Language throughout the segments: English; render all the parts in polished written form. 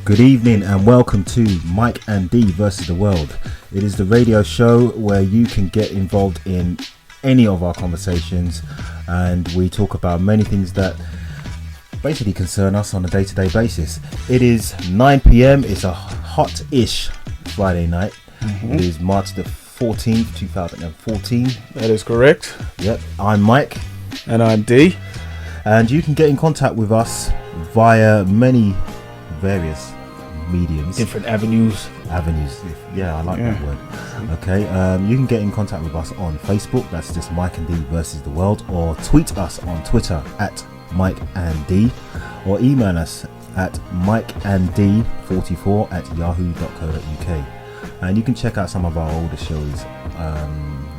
Good evening and welcome to Mike and D versus the world. It is the radio show where you can get involved in any of our conversations, and we talk about many things that basically concern us on a day-to-day basis. It is 9 p.m. It's a hot-ish Friday night. It is March the 14th, 2014. That is correct. Yep, I'm Mike. And I'm D. And you can get in contact with us via many various mediums. Different avenues. Yeah, I like that word. Okay, you can get in contact with us on Facebook. That's just Mike and D versus the world. Or tweet us on Twitter at Mike and D. Or email us at mikeand44@yahoo.co.uk. And you can check out some of our older shows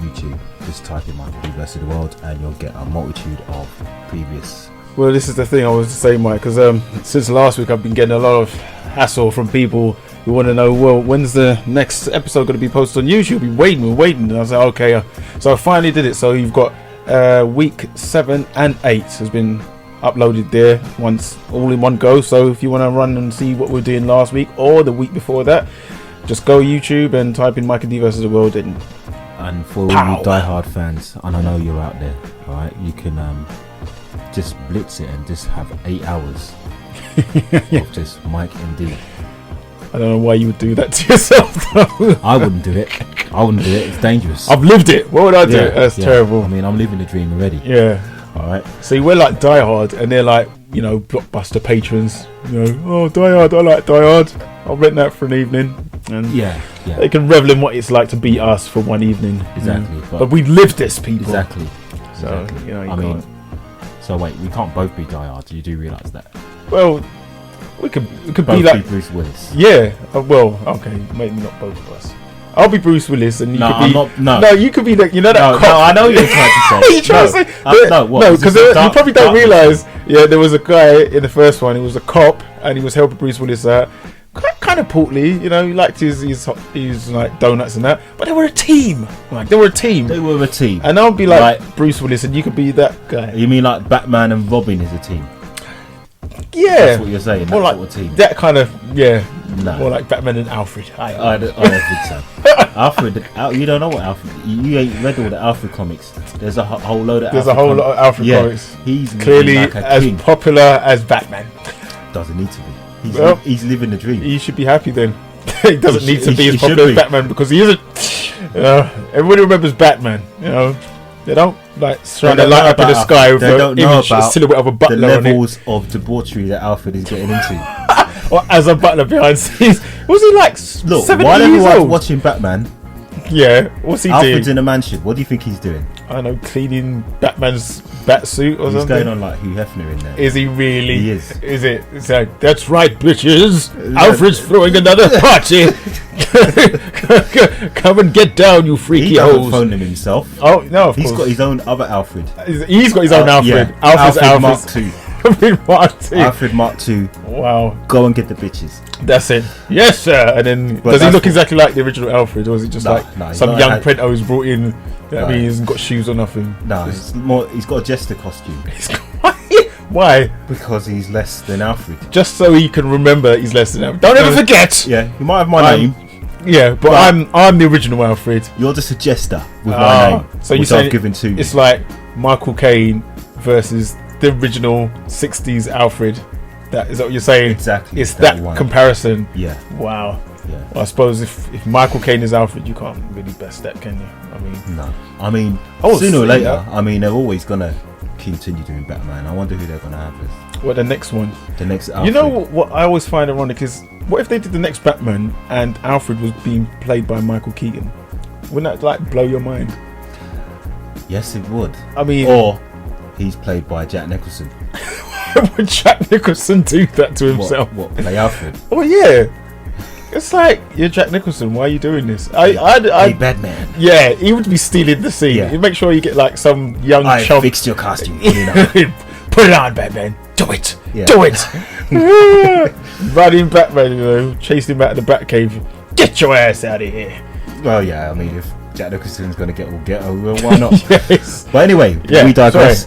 YouTube. Just type in Mike and D versus the world and you'll get a multitude of previous. Well, this is the thing I was to say, Mike, because since last week I've been getting a lot of hassle from people who want to know, well, when's the next episode going to be posted on YouTube? We're waiting. And I was like, okay. So I finally did it. So you've got week 7 and 8 has been uploaded there once, all in one go. So if you want to run and see what we're doing last week or the week before that, just go YouTube and type in Mike and D versus the world. And for all you diehard fans, and I know you're out there, all right, you can just blitz it and just have 8 hours of just Mike and D. I don't know why you would do that to yourself, though. I wouldn't do it. It's dangerous. I've lived it. What would I do? That's terrible. I mean, I'm living the dream already. Yeah. All right. See, we're like Die Hard, and they're like, Blockbuster patrons. Oh, Die Hard, I like Die Hard. I'll rent that for an evening. And they can revel in what it's like to beat us for one evening. Exactly. But we've lived this, people. Exactly. So, so wait, we can't both be Die Hard. You do realise that? Well, we could both be like Bruce Willis. Yeah. Well, okay, maybe not both of us. I'll be Bruce Willis, and you could be. No, you could be that. That cop. No, I know you're trying to say. You're trying to say. No, because you probably don't realise. Yeah, there was a guy in the first one. He was a cop, and he was helping Bruce Willis out. Kind of portly, he liked his like donuts and that. But they were a team. They were a team. And I'll be like Bruce Willis, and you could be that guy. You mean like Batman and Robin is a team? Yeah, that's what you're saying. More that like sort of team. That kind of No. More like Batman and Alfred. I don't think so. Alfred, you don't know what Alfred. You ain't read all the Alfred comics. There's a whole load of. There's a whole lot of Alfred comics. He's clearly like as king. Popular as Batman. Doesn't need to be. He's living the dream. He should be happy then. He doesn't need to be as popular as Batman because he isn't. Everybody remembers Batman. They don't shine a light up in the sky with an image, a silhouette of a butler the levels of debauchery that Alfred is getting into. Or as a butler behind scenes. Was he like 70 while years everyone's old? watching Batman, what's he Alfred's in a mansion. What do you think he's doing? I don't know, cleaning Batman's bat suit or something. He's going on like Hugh Hefner in there. Is he really? He is. Is it? It's like, that's right, bitches. Alfred's throwing another party. Come and get down, you freaky he doesn't hoes. phone him himself. Oh no, of course. He's got his own other Alfred. He's got his own Alfred. Yeah. Alfred Mark II. Alfred Mark II. Wow. Go and get the bitches. That's it. Yes, sir. And then does he look exactly like the original Alfred, or is it just some young Prento who's brought in? I mean, he hasn't got shoes or nothing. No, it's more. He's got a jester costume. Why? Because he's less than Alfred. Just so he can remember he's less than Alfred. Don't ever forget. Yeah, you might have my name. Yeah, but I'm the original Alfred. You're just a jester with my name. So which I've given to you. It's like Michael Caine versus the original 60s Alfred. That is what you're saying? Exactly. It's that comparison. Yeah. Wow. Yeah. Well, I suppose if Michael Caine is Alfred, you can't really best that, can you? I mean, no. I mean, sooner or later, they're always gonna continue doing Batman. I wonder who they're gonna have as. What the next one? The next Alfred. You know what I always find ironic is, what if they did the next Batman and Alfred was being played by Michael Keaton? Wouldn't that blow your mind? Yes, it would. I mean, or he's played by Jack Nicholson. Would Jack Nicholson do that to himself? What play Alfred? Oh yeah. It's like, you're Jack Nicholson, why are you doing this? Hey, Batman. Yeah, he would be stealing the scene. Yeah. He'd make sure you get like some young chump. I fixed your costume. Put it on. Put it on, Batman. Do it. Yeah. Do it. Running Batman, chasing him out of the Batcave. Get your ass out of here. Well, yeah, I mean, if Jack Nicholson's going to get all ghetto, well, why not? Yes. But anyway, we digress.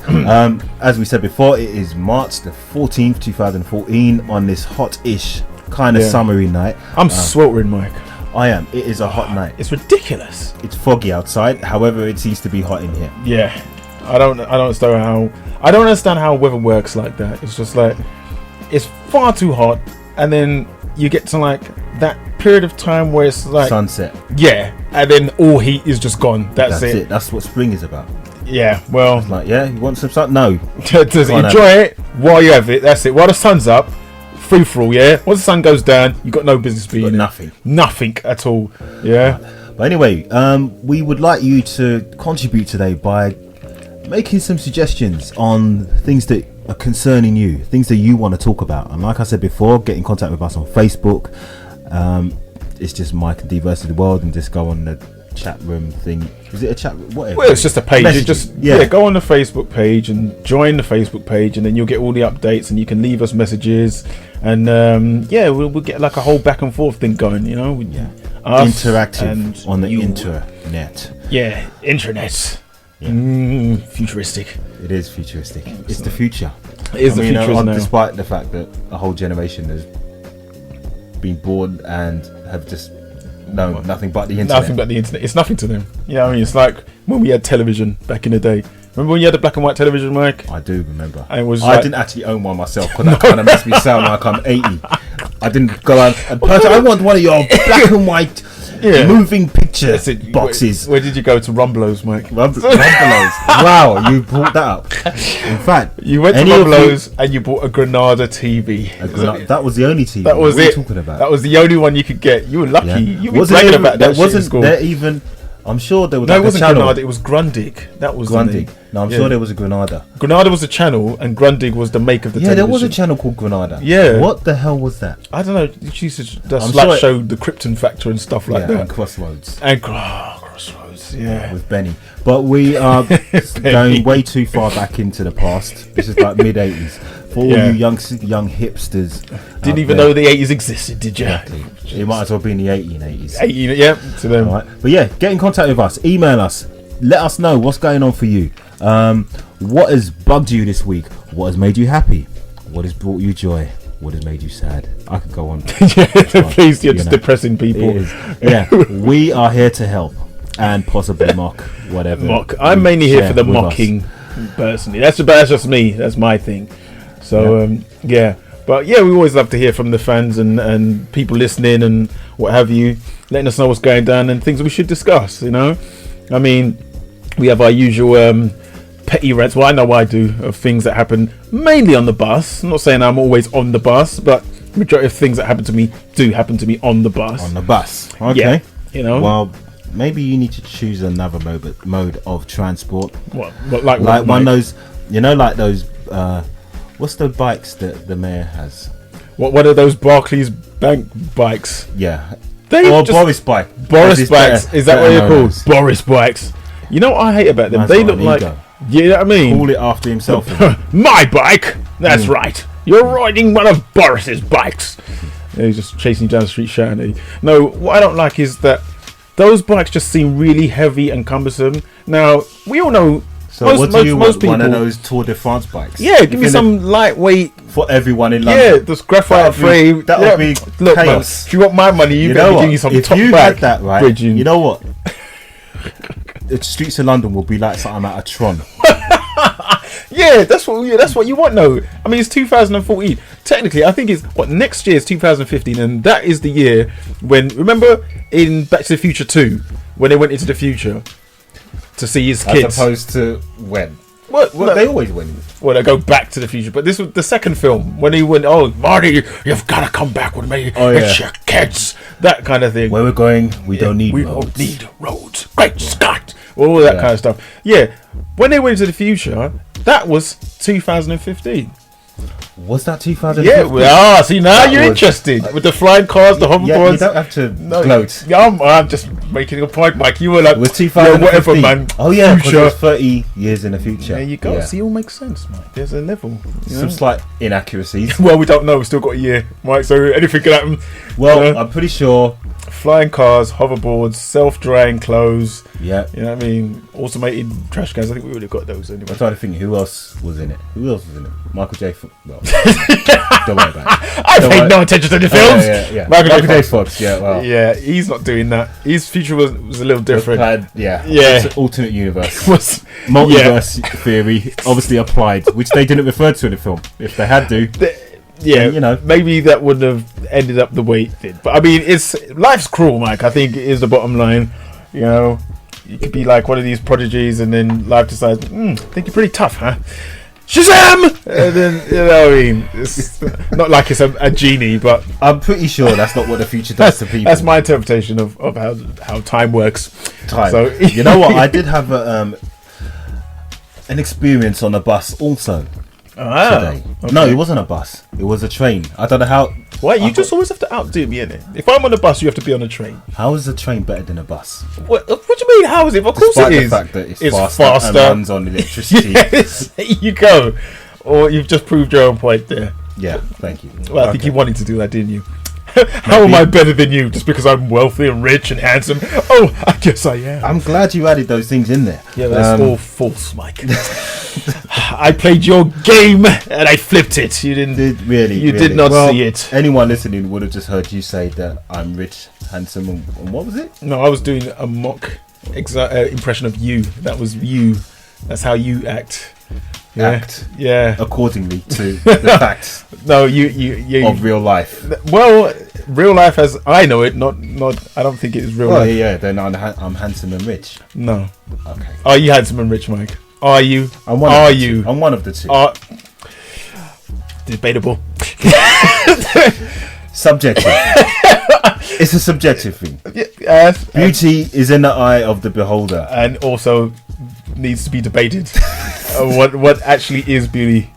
As we said before, it is March the 14th, 2014 on this hot-ish kind of Yeah. summery night. I'm sweltering, Mike. I am. It is a hot night. It's ridiculous. It's foggy outside. However, it seems to be hot in here. Yeah, I don't understand how weather works like that. It's just like it's far too hot, and then you get to like that period of time where it's like Sunset. yeah, and then all heat is just gone. That's it. That's what spring is about. Yeah, well, Like, yeah, you want some sun? No. to enjoy it while you have it. That's it. While the sun's up, free for all. Yeah, once the sun goes down, you got no business being Got in it. nothing. Nothing at all. Yeah. But anyway, we would like you to contribute today by making some suggestions on things that are concerning you, things that you want to talk about. And like I said before, get in contact with us on Facebook. It's just Mike and D versus the world, and just go on the chat room thing. Is it a chat room? Whatever. Well, it's just a page. You Messages. just Yeah. go on the Facebook page and join the Facebook page, and then you'll get all the updates, and you can leave us messages, and we'll get like a whole back and forth thing going. You know, with us Interactive and on the you. internet. Yeah, internet. Yeah. Futuristic. It is futuristic. It's the future. It is the future now. Despite the fact that a whole generation has been born and have just known nothing but the internet. Nothing but the internet. It's nothing to them. Yeah, I mean, it's like when we had television back in the day. Remember when you had the black and white television, Mike? I do remember. And it was I like- didn't actually own one myself because that kind of makes me sound like I'm 80. I didn't go out and I want one of your black and white Yeah. moving picture That's it. boxes. Where did you go to Rumbelows, Mike? Rumbelows. Wow, you brought that up. In fact, You went to any of Rumbelows and you bought a Granada TV. that was the only TV. That was what are you it. talking about? That was the only one you could get. You were lucky. Yeah. You were Wasn't bragging there- about there that shit in wasn't school. there even. I'm sure there was. No, like it wasn't a channel. Granada. It was Grundig. That was the Grundig. name. No, I'm Yeah. sure there was a Granada. Granada was a channel, and Grundig was the make of the Yeah, television. there was a channel called Granada. Yeah. What the hell was that? I don't know. She used to I'm like sure show the Krypton factor and stuff like and that. Crossroads And Crossroads. Yeah. with Benny. But we are going way too far back into the past. This is like mid 80s. For all Yeah. you young hipsters. Didn't even know the 80s existed, did you? Exactly. It might as well be in the 1880s. 80, yeah, to them. All right. But yeah, get in contact with us. Email us. Let us know what's going on for you. What has bugged you this week? What has made you happy? What has brought you joy? What has made you sad? I could go on. Yeah, please, you're You just know. depressing people. It is. Yeah, we are here to help and possibly mock whatever. Mock. I'm you mainly here share for the with us. mocking, personally. That's just me. That's my thing. So yeah, but yeah, we always love to hear from the fans and people listening and what have you, letting us know what's going down and things we should discuss. You know, I mean, we have our usual petty rants. Well, I know I do, of things that happen mainly on the bus. I'm not saying I'm always on the bus, but majority of things that happen to me do happen to me on the bus. On the bus. Okay. Yeah, you know. Well, maybe you need to choose another mode of transport. What Like what, one of mate? those, you know, like those. What's the bikes that the mayor has? What are those Barclays Bank bikes? Yeah. They Or just- Boris bike. Boris As bikes. better- Is that what better they're known called? as. Boris bikes. You know what I hate about them? Man's They got look an like. ego. You know what I mean? Call it after himself. My bike. That's right. You're riding one of Boris's bikes. And he's just chasing you down the street shouting at you. No, what I don't like is that those bikes just seem really heavy and cumbersome. Now we all know. So what do you want? One of those Tour de France bikes? Yeah, give me Infinite- some lightweight. for everyone in Yeah, London. this graphite That'd be- frame. that would yeah. be Look, chaos. man, if you want my money, you, You better know give what? me some If top you back had that right, bridging. you know what? The streets of London will be like something out of Tron. Yeah, that's what you want. No, I mean it's 2014. Technically, I think it's next year is 2015, and that is the year when remember in Back to the Future 2 when they went into the future to see his kids. As opposed to when? Well, Well, no, they always win. well, they go back to the future, but this was the second film when he went. Oh, Marty, you've got to come back with me. Oh, It's yeah. your kids. That kind of thing. Where we're going, we don't need we roads. don't need roads. Great Scott! All that Yeah. kind of stuff. Yeah, when they went into the future, that was 2015. Was that 2015? Yeah, well, see now That you're was- interested with the flying cars, the Yeah, you hoverboards. don't have to No, gloat. yeah, I'm just making a point, Mike. You were like, It was yeah, 2015. whatever, man. Oh yeah, because it Future. was 30 years in the future. There you go. Yeah. See, it all makes sense, Mike. There's a level. you know? Some slight inaccuracies. Well, we don't know. We've still got a year, Mike. So anything can happen. Well, You know? I'm pretty sure flying cars, hoverboards, self-drying clothes. Yeah. You know what I mean? Automated trash cans. I think we would have got those anyway. I'm trying to think who else was in it. Michael J. Fox. Well, don't worry about it. I paid no attention to the films. Yeah. Michael J. Fox. Yeah, well. Yeah, he's not doing that. His future was a little different. Yeah. Yeah. It's an alternate universe. Yeah. Multiverse theory obviously applied, which they didn't refer to in the film. If they had to. Yeah, you know, maybe that wouldn't have ended up the way it did. But I mean, life's cruel, Mike. I think is the bottom line. You know, you could be like one of these prodigies, and then life decides, I think you're pretty tough, huh? Shazam! And then, you know, what I mean, it's not like it's a genie, but I'm pretty sure that's not what the future does to people. That's my interpretation of how time works. Time. So you know what? I did have an experience on a bus also. Today. Okay. No, it wasn't a bus. It was a train. I don't know how. Why? You just always have to outdo me, innit? If I'm on a bus, you have to be on a train. How is a train better than a bus? What do you mean? How is it? Of course Despite it the is. fact that it's faster and runs on electricity. Yes, there you go. Or you've just proved your own point there. Yeah, thank you. Well, I think you wanted to do that, didn't you? How am I better than you just because I'm wealthy and rich and handsome? Oh, I guess I am. I'm glad you added those things in there. Yeah, that's all false, Mike. I played your game and I flipped it. You didn't. You did not see it. Anyone listening would have just heard you say that I'm rich, handsome, and what was it? No, I was doing a mock impression of you. That was you. That's how you act. Act. Yeah. Accordingly to the facts. No, you of real life. Well, real life as I know it, not. I don't think it is real life. Yeah. Then I'm handsome and rich. No. Okay. Are you handsome and rich, Mike? Are you? I'm one of the two. Debatable. Subjective. It's a subjective thing. Beauty is in the eye of the beholder, and also needs to be debated. What actually is beauty?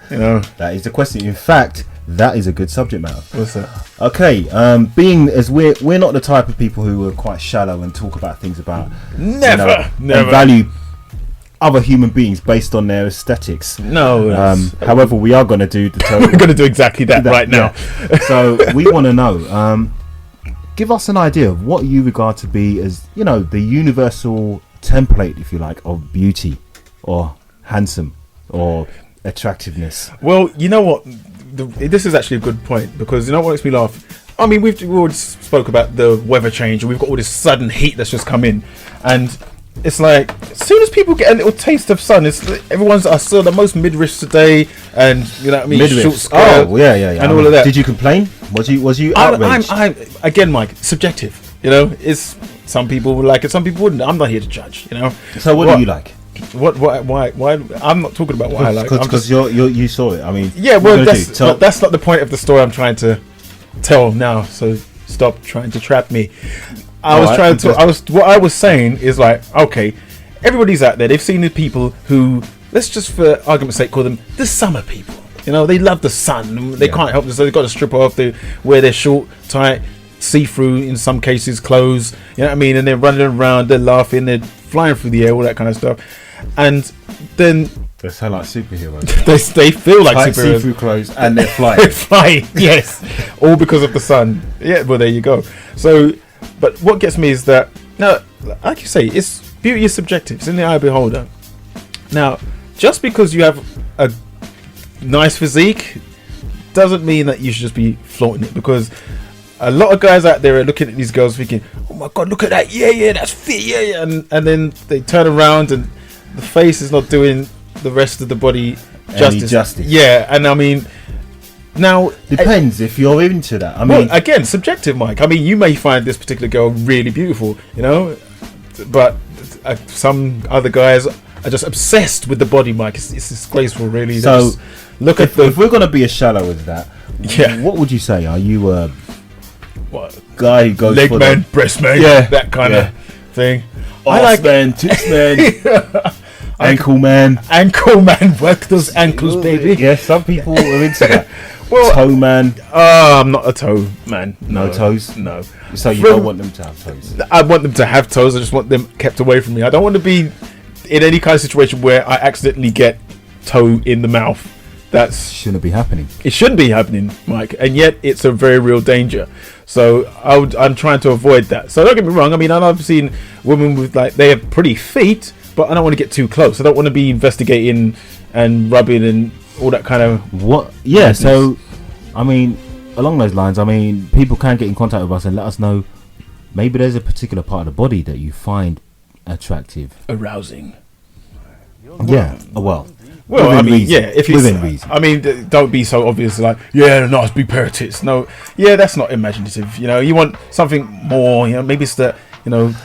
You know, that is the question. In fact, that is a good subject matter. What's that? Okay, being as we're not the type of people who are quite shallow and talk about things about never and value other human beings based on their aesthetics. No. However, we are going to do we're going to do exactly that right now. Yeah. So we want to know. Give us an idea of what you regard to be as, you know, the universal template, if you like, of beauty or handsome or attractiveness. Well, you know what? This is actually a good point, because you know what makes me laugh? I mean, we already spoke about the weather change, and we've got all this sudden heat that's just come in, and it's like as soon as people get a little taste of sun, it's everyone's I saw the most midriffs today, and you know what I mean, short skirt, and all of that. Did you complain? Was you outraged? I'm again, Mike, subjective. You know, it's some people would like it, some people wouldn't. I'm not here to judge. You know. So what do you like? Why? I'm not talking about what I like. Because you saw it. I mean, yeah. Well, that's not the point of the story I'm trying to tell now. So stop trying to trap me. What I was saying is like, okay, everybody's out there. They've seen the people who, let's just for argument's sake call them the summer people. You know, they love the sun. They can't help it, so they've got to strip off. They wear their short, tight, see-through in some cases clothes. You know what I mean? And they're running around. They're laughing. They're flying through the air. All that kind of stuff. And then they sound like superheroes. they feel like tight superheroes. See-through clothes, and they're flying. They're flying. Yes, all because of the sun. Yeah. Well, there you go. So. But what gets me is that, now, like you say, beauty is subjective. It's in the eye of the beholder. Now, just because you have a nice physique doesn't mean that you should just be flaunting it, because a lot of guys out there are looking at these girls thinking, oh my God, look at that. Yeah, that's fit. Yeah. And then they turn around and the face is not doing the rest of the body justice. Yeah, and I mean... Now, depends if you're into that. I mean, again, subjective, Mike. I mean, you may find this particular girl really beautiful, you know, but some other guys are just obsessed with the body, Mike. It's disgraceful, really. So, if we're going to be as shallow as that, what would you say? Are you a guy who goes leg for man, breast man, that kind of thing? I like man, tits man. Ankle man, work those ankles, baby. Yeah, some people are into that. Toe man. I'm not a toe man. No toes. No. So you don't want them to have toes? I want them to have toes. I just want them kept away from me. I don't want to be in any kind of situation where I accidentally get toe in the mouth. That shouldn't be happening. It shouldn't be happening, Mike. And yet it's a very real danger. So I'm trying to avoid that. So don't get me wrong. I mean, I've seen women with like they have pretty feet, but I don't want to get too close. I don't want to be investigating and rubbing and all that kind of what. Yeah. Madness. So, I mean, along those lines, I mean, people can get in contact with us and let us know. Maybe there's a particular part of the body that you find attractive, arousing. Yeah. Well, I mean, reason. Yeah. If it's within reason. I mean, don't be so obvious. Like, yeah, nice big pair of tits. No, yeah, that's not imaginative. You know, you want something more. You know, maybe it's the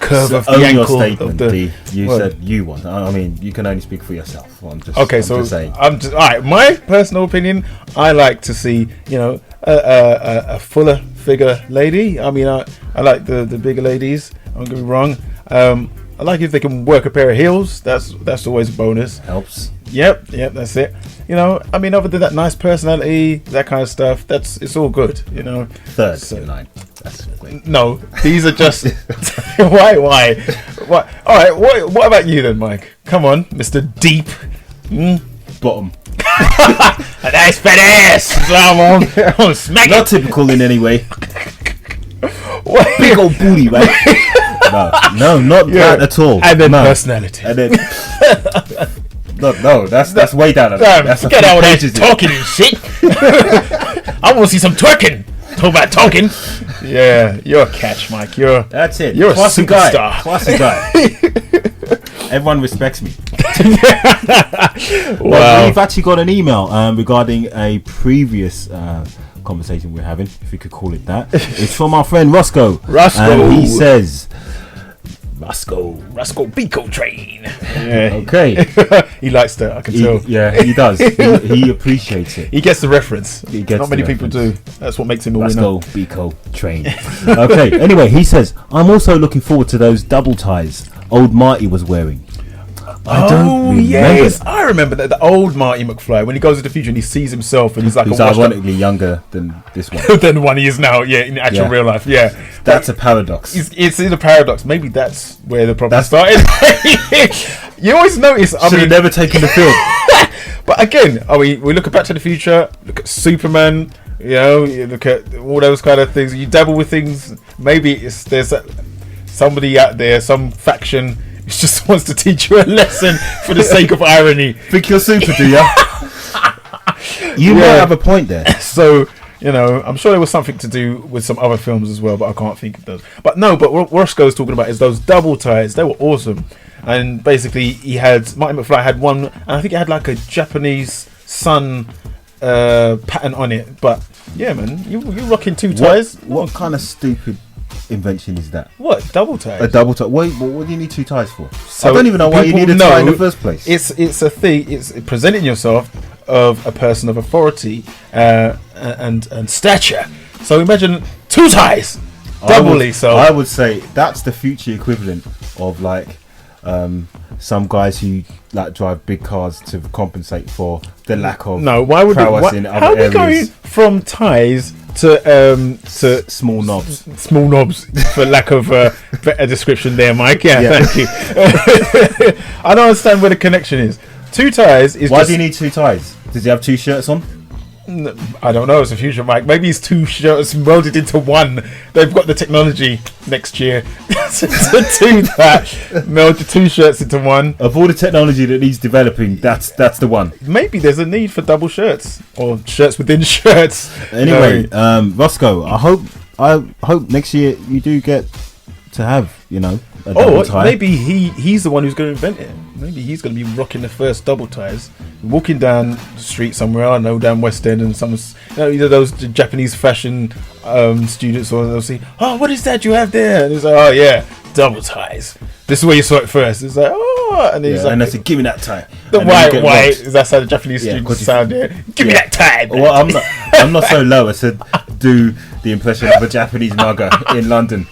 curve of the ankle. Statement, of the, D. You said you want. I mean, you can only speak for yourself. I'm just saying. I'm just all right. My personal opinion. I like to see a fuller figure lady. I mean, I like the bigger ladies. Don't get me wrong. I like if they can work a pair of heels. That's always a bonus. Helps. Yep, that's it. I mean, other than that, nice personality, that kind of stuff. It's all good. Third line. That's great. No, these are just why? All right. What about you then, Mike? Come on, Mr. Deep. Bottom. A nice fat ass. I'm smack Not typical in any way. Big old booty, right? No, not that at all. And then personality. And then no, that's way down. That's get out there talking and shit. I want to see some twerking. Talk about talking. Yeah, you're a catch, Mike. That's it. You're a superstar. Classy guy. Everyone respects me. Wow. Well, we've actually got an email regarding a previous conversation we're having, if we could call it that. It's from our friend Roscoe. And he says, Roscoe Beco Train. Yeah. Okay. He likes that, I can tell. Yeah, he does. he appreciates it. He gets the reference. Not many people do. That's what makes him a winner. Roscoe Beco Train. Okay, anyway, he says, I'm also looking forward to those double ties old Marty was wearing. Yes, I remember that. The old Marty McFly, when he goes into the future and he sees himself and he's like, he's ironically younger than this one. Than the one he is now, in actual real life, That's a paradox. It's a paradox. Maybe that's where the problem started. You always notice. Should have never taken the film. But again, we look at Back to the Future, look at Superman. You look at all those kind of things. You dabble with things. Maybe there's somebody out there, some faction. He just wants to teach you a lesson for the sake of irony. Think you're super, do ya? You might have a point there. So, I'm sure there was something to do with some other films as well, but I can't think of those. But what Roscoe's talking about is those double ties. They were awesome. And basically, Marty McFly had one, and I think it had like a Japanese sun pattern on it. But yeah, man, you're rocking two ties. What kind of stupid invention is that? What, double ties? A double tie. What do you need two ties for? So I don't even know why you need a tie in the first place. It's a thing. It's presenting yourself of a person of authority and stature. So imagine two ties, doubly. I would say that's the future equivalent of like some guys who like drive big cars to compensate for the lack of prowess in other areas. How are we going from ties to small knobs for lack of better description there, Mike? Thank you. I don't understand where the connection is. Two ties is why do you need two ties? Does he have two shirts on? I don't know. It's a future, Mike. Maybe it's two shirts welded into one. They've got the technology next year to do that. Meld the two shirts into one. Of all the technology that needs developing, that's the one. Maybe there's a need for double shirts or shirts within shirts. Anyway, Roscoe, I hope next year you do get to have a double tie. Maybe he's the one who's going to invent it. Maybe he's going to be rocking the first double ties, walking down the street somewhere, I don't know, down West End, and either those Japanese fashion students, or they'll say, "Oh, what is that you have there?" And he's like, "Oh yeah, double ties. This is where you saw it first." It's like, "Oh," and he's like, and they say, "Give me that tie." The white is that how the Japanese students sound there? Give me that tie. Man. Well, I'm not so low as to do the impression of a Japanese mugger in London.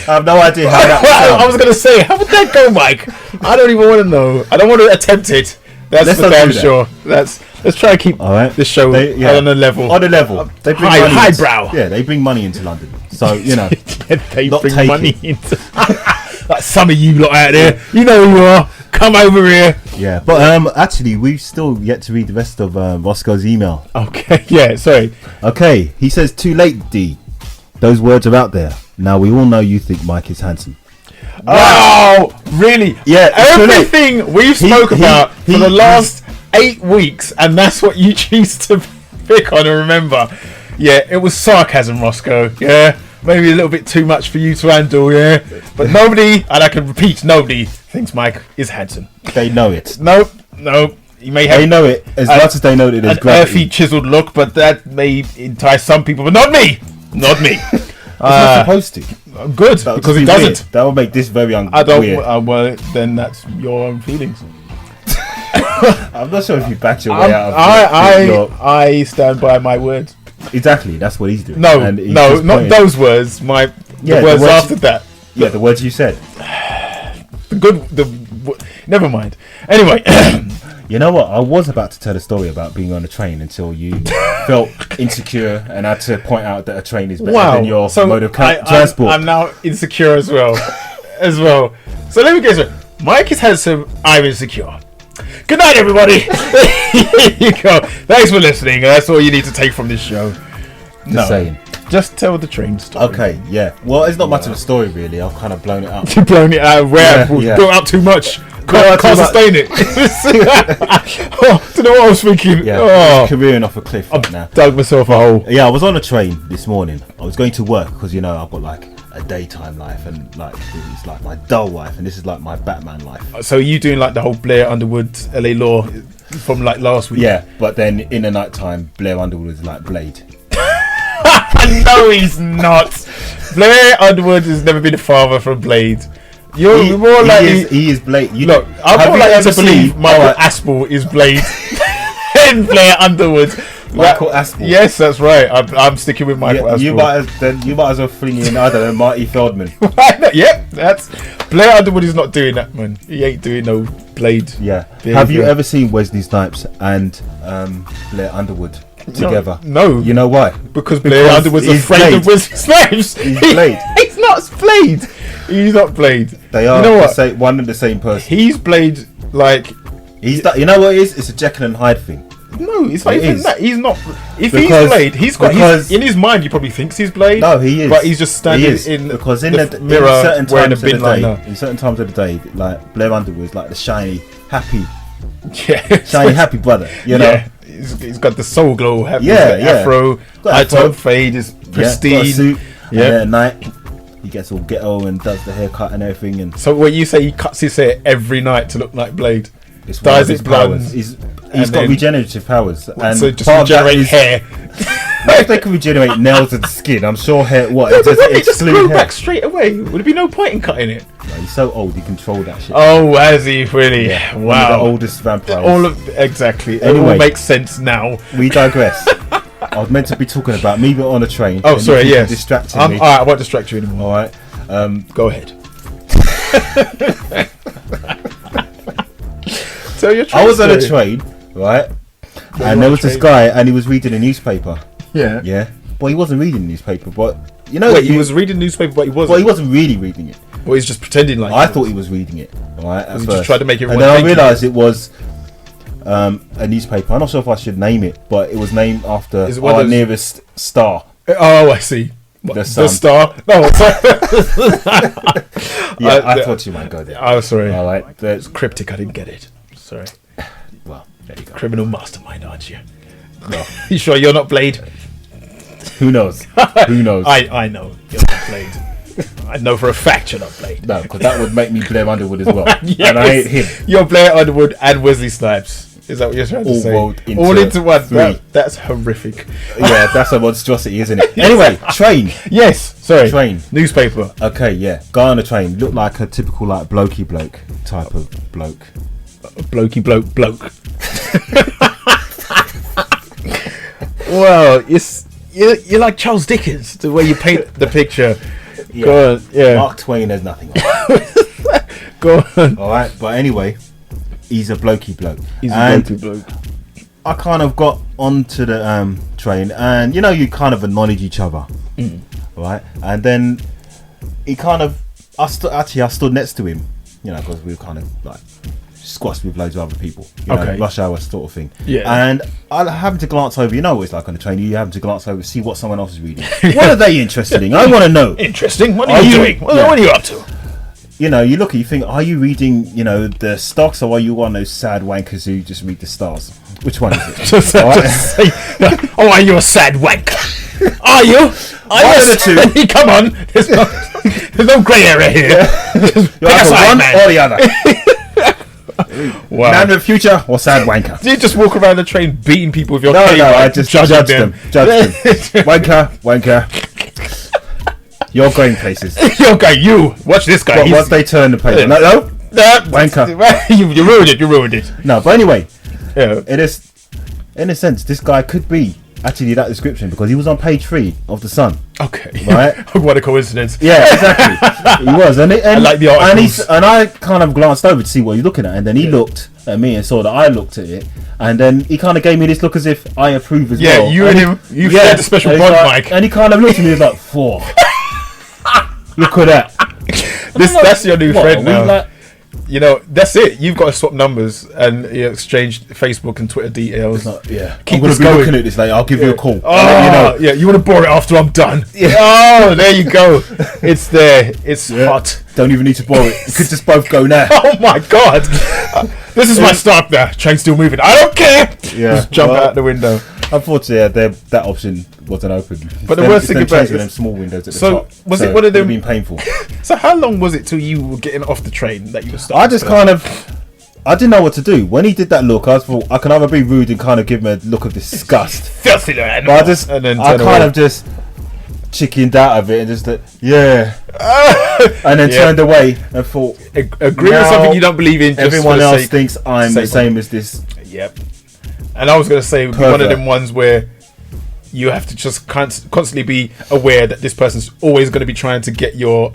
I have no idea how that would sound. I was going to say, how would that go, Mike? I don't even want to know. I don't want to attempt it. That's for damn sure. Let's try and keep this show on a level. On a level. They bring highbrow. Yeah, they bring money into London. So, they bring money into... Like some of you lot out there. You know who you are. Come over here. Yeah, but actually, we've still yet to read the rest of Roscoe's email. Okay, yeah, sorry. Okay, he says, too late, D. those words are out there. Now we all know you think Mike is handsome. Wow, really? Yeah, everything we've spoke about for the last 8 weeks, and that's what you choose to pick on and remember. Yeah, it was sarcasm, Roscoe. Yeah, maybe a little bit too much for you to handle. Yeah, but nobody, and I can repeat, nobody thinks Mike is handsome. They know it. Nope. You may have. They know it as much as they know that there's an gravity. earthy, chiseled look, but that may entice some people, but not me. Not me. It's not supposed to. Good, because it doesn't. Weird. That would make this very I don't. weird. Well, then that's your own feelings. I'm not sure if you backed your way out of I stand by my words. Exactly, that's what he's doing. No, and he's not pointing. those words. The words after that. Yeah, the words you said. Never mind. Anyway. You know what? I was about to tell a story about being on a train until you felt insecure and had to point out that a train is better than your mode of transport. I'm now insecure as well. So let me get it. Mike is handsome. I'm insecure. Good night, everybody. Here you go. Thanks for listening. That's all you need to take from this show. Just saying. Just tell the train story. Okay, yeah. Well, it's not much of a story, really. I've kind of blown it up. You've blown it out. Where? Built up too much. Can't sustain it. Don't know what I was thinking. Yeah, careering off a cliff right now. Dug myself a hole. Yeah, I was on a train this morning. I was going to work because, you know, I've got like a daytime life and like it's like my dull life, and this is like my Batman life. So are you doing like the whole Blair Underwood LA Law from like last week? Yeah, but then in the night time, Blair Underwood is like Blade. No, he's not. Blair Underwood has never been a father from Blade. You're more like he is Blade. Look, I'm more likely to believe Michael Aspel is Blade than Blair Underwood. Michael Aspel. Yes, that's right. I'm sticking with Michael Aspel. You might as well fling in other than Marty Feldman. Yep, that's Blair Underwood is not doing that, man. He ain't doing no Blade. Yeah. Have you ever seen Wesley Snipes and Blair Underwood together? No. You know why? Because Blair Underwood's afraid of Wesley Snipes. He's Blade. He's not Blade. He's not Blade. They are one and the same person. He's Blade, like you know what it is? It's a Jekyll and Hyde thing. No, it's not even that. He's not. If he's Blade, in his mind he probably thinks he's Blade. No, he is. But he's just standing in the mirror in certain wearing a times bin of the liner. day. In certain times of the day, like Blair Underwood is like the shiny, happy, happy brother. You know. Yeah. He's got the soul glow. Afro. High top fade is pristine. Got a suit. Yeah. And at night he gets all ghetto and does the haircut and everything. And so when you say he cuts his hair every night to look like Blade, it's dyes it blonde. He's got regenerative powers, and so just regenerate hair. If they can regenerate nails and skin, I'm sure hair. It just grow back straight away. Would there be no point in cutting it? No, he's so old, he controlled that shit. Oh, has he really? Yeah, wow, one of the oldest vampires. Exactly. Anyway, it all makes sense now. We digress. I was meant to be talking about me, but on a train. Oh, sorry. Yes. Distracting me. Alright, I won't distract you anymore. All right. Go ahead. Tell your I was on a train, right? And there was this guy, and he was reading a newspaper. Yeah. Yeah. But he wasn't reading the newspaper. But you know, he was reading the newspaper, but he wasn't. Well, he wasn't really reading it. Well, he's just pretending like. I thought he was reading it. Right. He just tried to make it. And then I realised it was a newspaper. I'm not sure if I should name it, but it was named after our nearest star. Oh, I see. The star? No. Yeah, I thought you might go there. Oh, sorry. All right. It's cryptic. I didn't get it. Sorry. Well, there you go. Criminal mastermind, aren't you? Well, you sure you're not Blade? Who knows? Who knows? I know you're not Blade. I know for a fact you're not Blade. No, because that would make me Blair Underwood as well. Yes. And I hate him. You're Blair Underwood and Wesley Snipes. Is that what you're trying to say? All into one. That's horrific. Yeah, that's a monstrosity, isn't it? Anyway, train. Yes, sorry. Train. Newspaper. Okay, yeah. Guy on the train looked like a typical like blokey bloke type of bloke. Blokey bloke. Well, you're like Charles Dickens, the way you paint the picture. Yeah. Go on, yeah. Mark Twain has nothing on. Go on. All right, but anyway, he's a blokey bloke. He's a blokey bloke. I kind of got onto the train, and you know, you kind of acknowledge each other, right? And then he kind of, I stood next to him, you know, because we were kind of like squashed with loads of other people. You know, Okay. rush hour sort of thing. Yeah. And I happened to glance over. You know what it's like on the train. You happen to glance over, see what someone else is reading. What are they interested in? I want to know. Interesting. What are you doing? What are you up to? You know, you look at you think, are you reading, you know, the stocks, or are you one of those sad wankers who just read the stars? Which one is it? Just say, oh, are you a sad wank? Are you? One of the two. Come on. There's no grey area here. You're either one or the other. Wow. Man of the future or sad wanker? Do you just walk around the train beating people with your cane? No, I like, just judging judge them. Wanker. You're going places. Yo, guy, you watch this guy. But once they turn the page, no, wanker. You ruined it. No, but anyway, Yeah. it is, in a sense, this guy could be actually that description because he was on page 3 of the Sun. Okay. Right. What a coincidence. Yeah, exactly. He was, and I like the articles. and I kind of glanced over to see what he's looking at, and then he looked at me and saw that I looked at it, and then he kind of gave me this look as if I approve as well. Yeah, you and him, you shared a special and bond, he's Mike. And he kind of looked at me and was like, 4. Look at that. That's your new What, friend are we now. like- You know, that's it. You've got to swap numbers and exchange Facebook and Twitter details. Yeah, Keep I'm going this to be going. looking at this later. I'll give you a call. Oh, I'll let you know. yeah. You want to bore it after I'm done? Yeah. Oh, there you go. It's there. It's hot. Don't even need to borrow it. You could just both go now. Oh my god. This is my start there. Train's still moving. I don't care. Yeah, Just jump well, out the window. Unfortunately, that option wasn't open. But the worst thing about it them is- small windows at the So, top. was it one of it them- would've been painful? So how long was it till you were getting off the train that you were starting? I just kind of, I didn't know what to do when he did that look. I thought I can either be rude and kind of give him a look of disgust, filthy little animal. but I just, and then I turn kind away. of just chickened out of it and just yeah, and then Yeah. turned away and thought Agree with now something you don't believe in. Just everyone for the else sake. thinks I'm the sake same as this. Yep. And I was going to say one Pervert. of them ones where you have to just constantly be aware that this person's always going to be trying to get your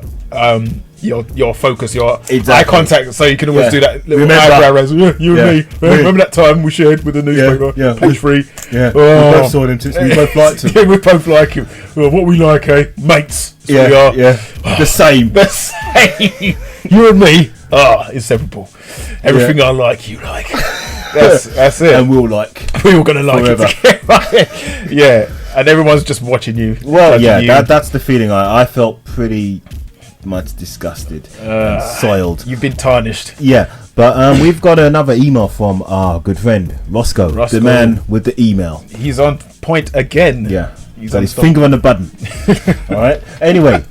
focus, your Exactly. eye contact, so you can always Yeah. do that little Remember- eyebrow raise. Yeah, you Yeah. and me. Yeah. Remember that time we shared with the newspaper? yeah. Page 3. Yeah, Oh. we both saw them since we both liked him. Yeah, we both like him. Well, what we like, eh? Mates. That's what we are. Yeah, the same. The same. You and me are inseparable. Everything I like, you like. That's it. And we'll like. We were gonna like Forever. it. Yeah, and everyone's just watching you. Well, judging yeah, you. that's the feeling. I felt pretty much disgusted and soiled. You've been tarnished. Yeah, but we've got another email from our good friend Roscoe, Roscoe. the man with the email. He's on point again. Yeah, He's got on his top. finger on the button. All right. Anyway,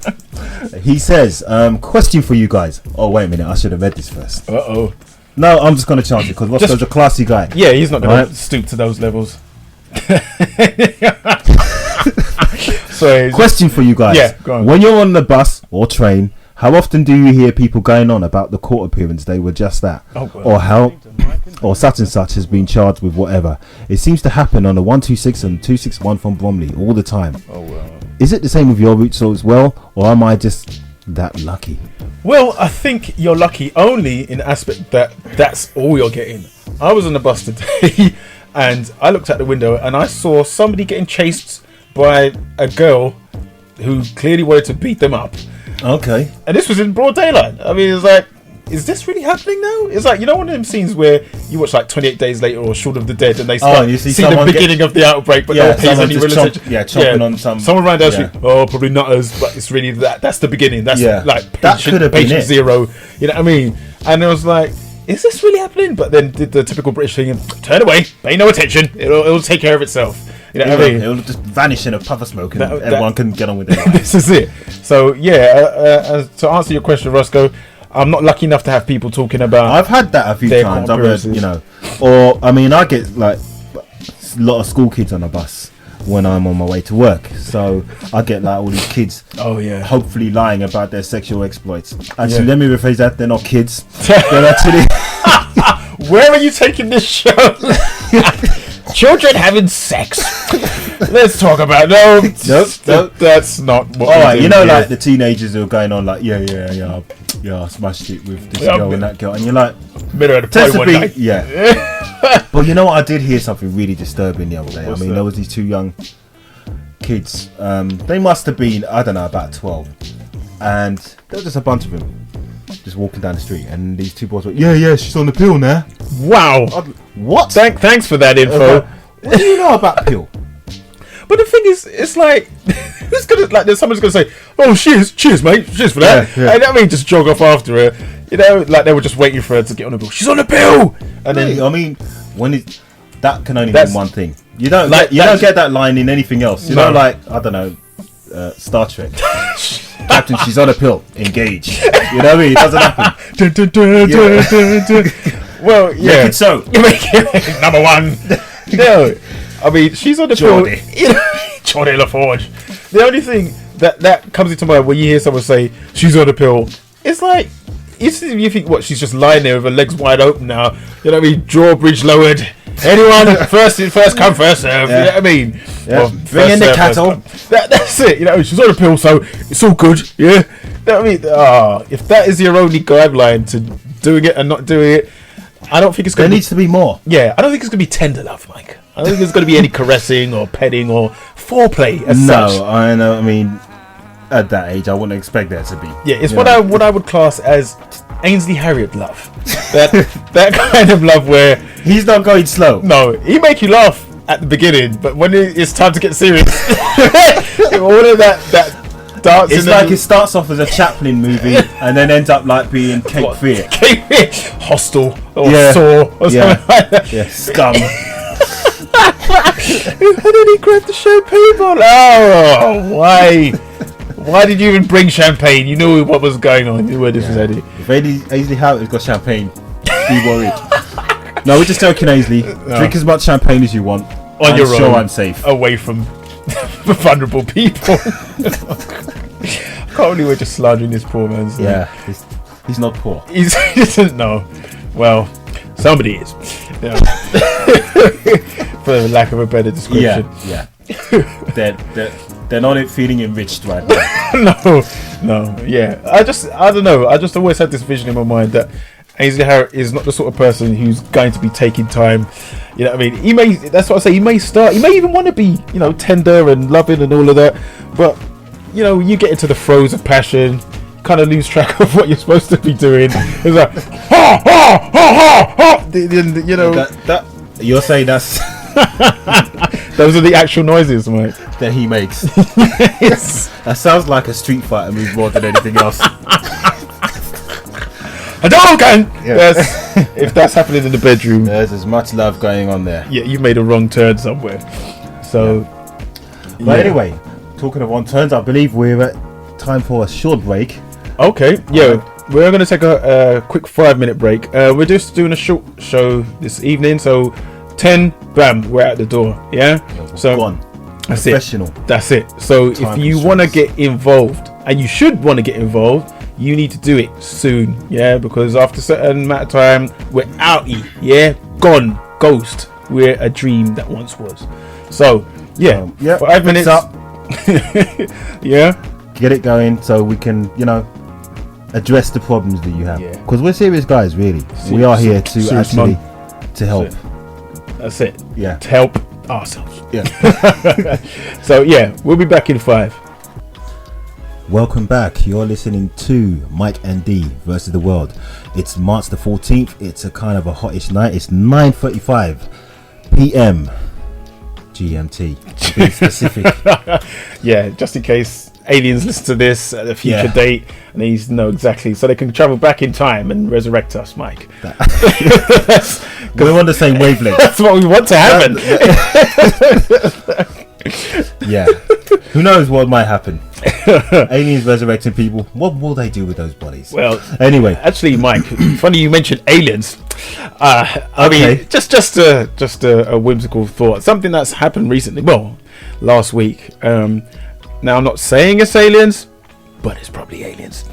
he says, question for you guys. Oh, wait a minute, I should have read this first. Uh-oh. No, I'm just going to chance it because Roscoe's Just- a classy guy. Yeah, he's not gonna Right. stoop to those levels. Sorry. Question for you guys. Yeah, go on. When you're on the bus or train, how often do you hear people going on about the court appearance they were just at? Oh, well. Or how, or such and such has been charged with whatever? It seems to happen on the 126 and 261 from Bromley all the time. Oh, well. Is it the same with your routes as well, or am I just that lucky? Well, I think you're lucky only in the aspect that that's all you're getting. I was on the bus today and I looked out the window and I saw somebody getting chased by a girl who clearly wanted to beat them up. Okay. And this was in broad daylight. I mean, it's like, is this really happening now? It's like, you know, one of them scenes where you watch like 28 Days Later or Shaun of the Dead and they start you see see the someone beginning of the outbreak, but no Yeah, one pays someone any just real attention. chomping on some- Someone around the yeah. street, oh, probably nutters, but it's really that's the beginning. That's Yeah. like That patient, could have been patient it. zero. You know what I mean? And it was like, is this really happening? But then did the typical British thing and turn away, pay no attention. It'll take care of itself. You know what I mean? It'll just vanish in a puff of smoke and That- everyone can get on with it. This is it. So yeah, to answer your question, Roscoe, I'm not lucky enough to have people talking about. I've had that a few Their times. I've heard, appearances. you know, or I mean, I get like a lot of school kids on a bus when I'm on my way to work. So I get like all these kids, Oh yeah. hopefully lying about their sexual exploits. Actually, Yeah. let me rephrase that. They're not kids. They're actually Where are you taking this show? Children having sex. Let's talk about Nope. That's not what. all we right. do You know, here. like the teenagers who are going on like, yeah, I smashed it with this Yeah, girl and that girl, and you're like, middle of the tends play to one be, night. yeah. But you know what? I did hear something really disturbing the other day. What's I mean, that? there was these two young kids. They must have been, I don't know, about 12, and there was just a bunch of them just walking down the street, and these two boys were, yeah, she's on the pill now. Wow. What? Thanks for that info. What do you know about pill? But the thing is, it's like, who's gonna, like, there's someone's gonna say, "Oh, cheers, mate, cheers for that." Yeah. And I mean, just jog off after her. You know, like they were just waiting for her to get on the pill. She's on the pill, and then I mean, that can only That's- mean one thing. You don't Like, don't get that line in anything else. You No. know, like I don't know, Star Trek. Captain, she's on a pill. Engage. You know what I mean? It doesn't happen. Dun, dun, dun, dun, dun, dun. Well, yeah. Make it so. You make it number one. No, I mean she's on the Geordie. pill. You know, Geordie LaForge. The only thing that comes into mind when you hear someone say she's on the pill, it's like you think what, she's just lying there with her legs wide open now. You know what I mean? Drawbridge lowered. Anyone first come first serve. Yeah. You know what I mean? Yeah. Well, Bring in the first cattle. come. That's it. You know, she's on a pill, so it's all good. Yeah. You know what I mean? If that is your only guideline to doing it and not doing it, I don't think it's There going to be. needs to be more. Yeah, I don't think it's going to be tender love, Mike. I don't think there's going to be any caressing or petting or foreplay as such. No, I know. I mean, at that age, I wouldn't expect there to be. Yeah, it's You what know? I would class as Ainsley Harriott love. That kind of love where He's not going slow. no, he make you laugh at the beginning, but when it's time to get serious, all of that dancing. It's like it starts off as a Chaplin movie and then ends up like being Cape Fear. Hostel or Yeah. Saw or Yeah. something like that. Yeah, scum. And then he grabbed the champagne bottle. Oh, why? Why did you even bring champagne? You knew what was going on. You knew where this was heading. If Ainsley Howard's got champagne, be worried. No, we're just joking, Ainsley. Drink as much champagne as you want. On I'm your sure own. I'm safe. Away from vulnerable people. I can't believe we're just slandering this poor man's name. Yeah, he's not poor. He doesn't know. Well, somebody is. Yeah. For lack of a better description. Yeah. They're not feeling enriched right now. No. Yeah. I don't know. I just always had this vision in my mind that Ainsley Harriott is not the sort of person who's going to be taking time. You know what I mean? That's what I say. He may even want to be, tender and loving and all of that. But, you get into the throes of passion, kind of lose track of what you're supposed to be doing. It's like, ha, ha, ha, ha, ha. That you're saying that's Those are the actual noises, mate. that he makes. Yes. That sounds like a Street Fighter move more than anything else. Hadouken! Yeah. Yes. If that's happening in the bedroom, There's as much love going on there. yeah, you've made a wrong turn somewhere. So, But anyway, talking of on turns, I believe we're at time for a short break. Okay, yeah, we're going to take a quick 5-minute break. We're just doing a short show this evening, so 10, bam, we're at the door. Yeah, so Go on. that's it. Professional. That's it. So Time if you constraints. want to get involved, and you should want to get involved, you need to do it soon. Yeah, because after a certain amount of time, we're outie. Yeah, gone, ghost. We're a dream that once was. So yeah, 5 minutes up. Yeah. Get it going so we can, address the problems that you have. Yeah. Because we're serious guys, really. We are here to serious actually to help. That's it. Yeah. To help ourselves. Yeah. So yeah, we'll be back in 5. Welcome back. You're listening to Mike and D versus the World. It's March the 14th. It's a kind of a hottish night. It's 9:35 p.m. GMT. To be specific. Yeah, just in case aliens listen to this at a future Yeah. date and they know exactly, so they can travel back in time and resurrect us, Mike. Because we're on the same wavelength. That's what we want to happen. Yeah. Who knows what might happen? Aliens resurrecting people. What will they do with those bodies? Well, Anyway. actually, Mike, funny you mentioned aliens. I Okay. mean, just a whimsical thought. Something that's happened recently. Well, last week. Now I'm not saying it's aliens, but it's probably aliens.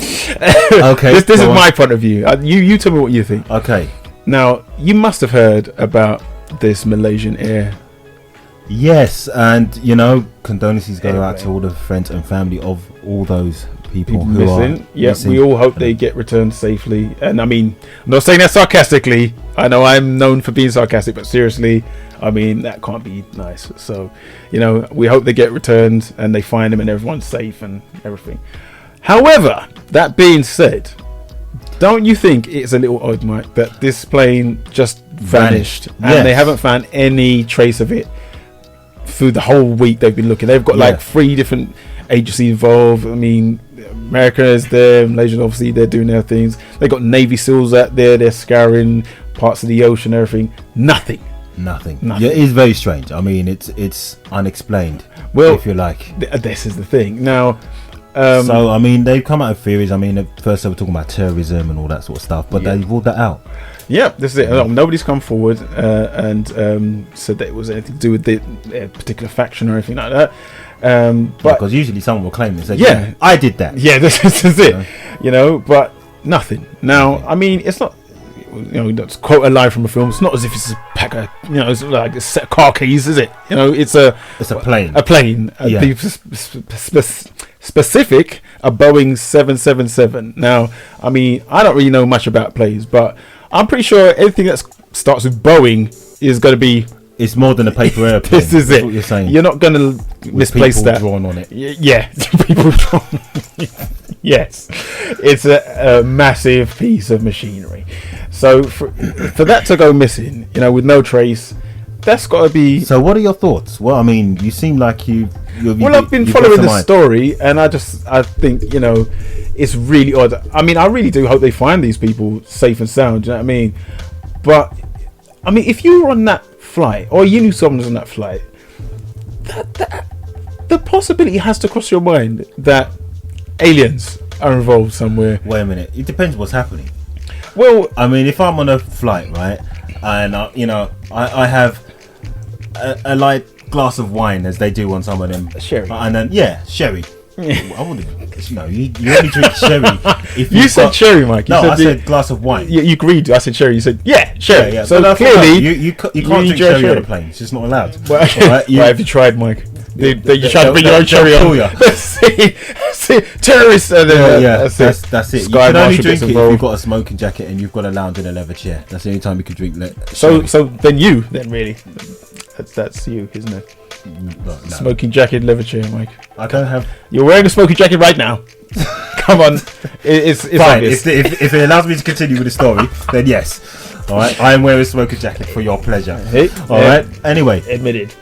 Okay. This is go on. my point of view. You tell me what you think. Okay. Now you must have heard about this Malaysian Air. Yes, and condolences go out to all the friends and family of all those people who Missing. are Yeah, missing. we all hope they get returned safely. And I mean, I'm not saying that sarcastically. I know I'm known for being sarcastic, but seriously, I mean, that can't be nice. So, we hope they get returned and they find them and everyone's safe and everything. However, that being said, Don't you think it's a little odd, Mike, that this plane just vanished and Yes. they haven't found any trace of it through the whole week they've been looking? They've got like 3 different agencies involved. I mean, America is there, Malaysia obviously they're doing their things. They got Navy SEALs out there, they're scouring parts of the ocean, everything. Nothing. Yeah, it is very strange. I mean, it's unexplained. Well, if you like. This is the thing. Now, so I mean, they've come out with theories. I mean, at first they were talking about terrorism and all that sort of stuff, but they've ruled that out. Yeah, this is it. Nobody's come forward and said that it was anything to do with the particular faction or anything like that. But because usually someone will claim it. Say, yeah, I did that. Yeah, this is it. You know, but nothing. Now, I mean, it's not. You know, that's quote a line from a film. It's not as if it's a pack of, you know, it's like a set of car keys, is it? You know, it's a plane. A plane. Specific, a Boeing 777. Now, I mean, I don't really know much about planes, but I'm pretty sure anything that starts with Boeing is going to be. It's more than a paper airplane. This is it. What you're saying. You're not going to misplace that. Drawn on it. Yeah, people drawn. Yes, it's a massive piece of machinery. So for that to go missing, you know, with no trace, that's got to be. So what are your thoughts? Well, I mean, you seem like I've been following the story, and I think, you know, it's really odd. I mean, I really do hope they find these people safe and sound. Do you know what I mean? But I mean, if you were on that flight, or you knew someone was on that flight, the possibility has to cross your mind that aliens are involved somewhere. Wait a minute. It depends what's happening. Well, I mean, if I'm on a flight, right, and you know, I have a light glass of wine, as they do on some of them, sherry, and then sherry. I wouldn't. You know, you only drink sherry if you said sherry, Mike. I said glass of wine. You agreed. I said sherry. You said sherry. Yeah. So but clearly, you can't drink sherry on a plane. It's just not allowed. Well, right, have you tried, Mike? You try to bring your own cherry on. See, terrorists. That's it. You Sky can only Marshal drink gets it if involved. you've got a smoking jacket and you've got a lounge in a leather chair. That's the only time you can drink. So then really, that's you, isn't it? No. Smoking jacket, leather chair, Mike. I don't have. You're wearing a smoking jacket right now. Come on, it's fine. obvious. If it allows me to continue with the story, then yes. All right, I am wearing a smoking jacket for your pleasure. Hey, all right. Anyway, admitted.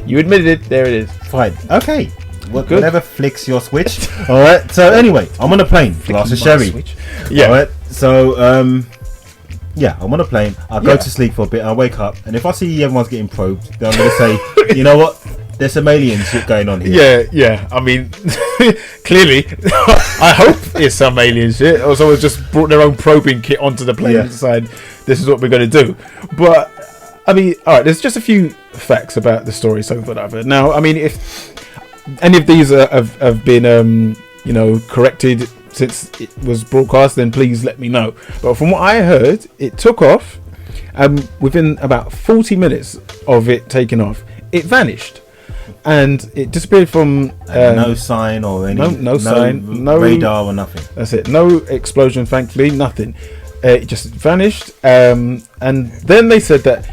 You admitted it. There it is. Fine. Okay. Whatever flicks your switch. All right. So anyway, I'm on a plane. Glass of sherry. Yeah. All right. So I'm on a plane. I'll go to sleep for a bit. I'll wake up, and if I see everyone's getting probed, then I'm going to say, you know what? There's some alien shit going on here. Yeah. I mean, clearly, I hope it's some alien shit, or someone's just brought their own probing kit onto the plane and decided this is what we're going to do. But I mean, all right. There's just a few facts about the story so far that I've heard. Now, I mean, if any of these have been, you know, corrected since it was broadcast, then please let me know. But from what I heard, it took off, and within about 40 minutes of it taking off, it vanished. And it disappeared from no sign or any no sign, no radar or nothing. That's it. No explosion, thankfully, nothing. It just vanished. And then they said that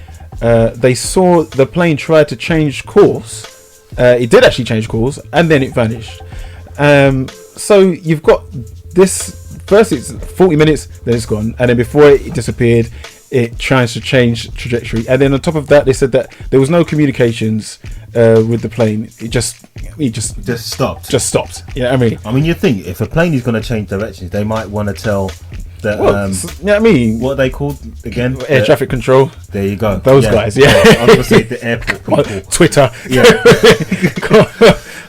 they saw the plane try to change course. It did actually change course, and then it vanished. So you've got this. First, it's 40 minutes, then it's gone, and then before it disappeared, it tries to change trajectory, and then on top of that, they said that there was no communications with the plane. It just stopped. Just stopped. Yeah, I mean, you think if a plane is going to change directions, they might want to tell the what are they called again? Air traffic control. There you go. Those guys. Yeah. I was going to say the airport people. Twitter. Yeah.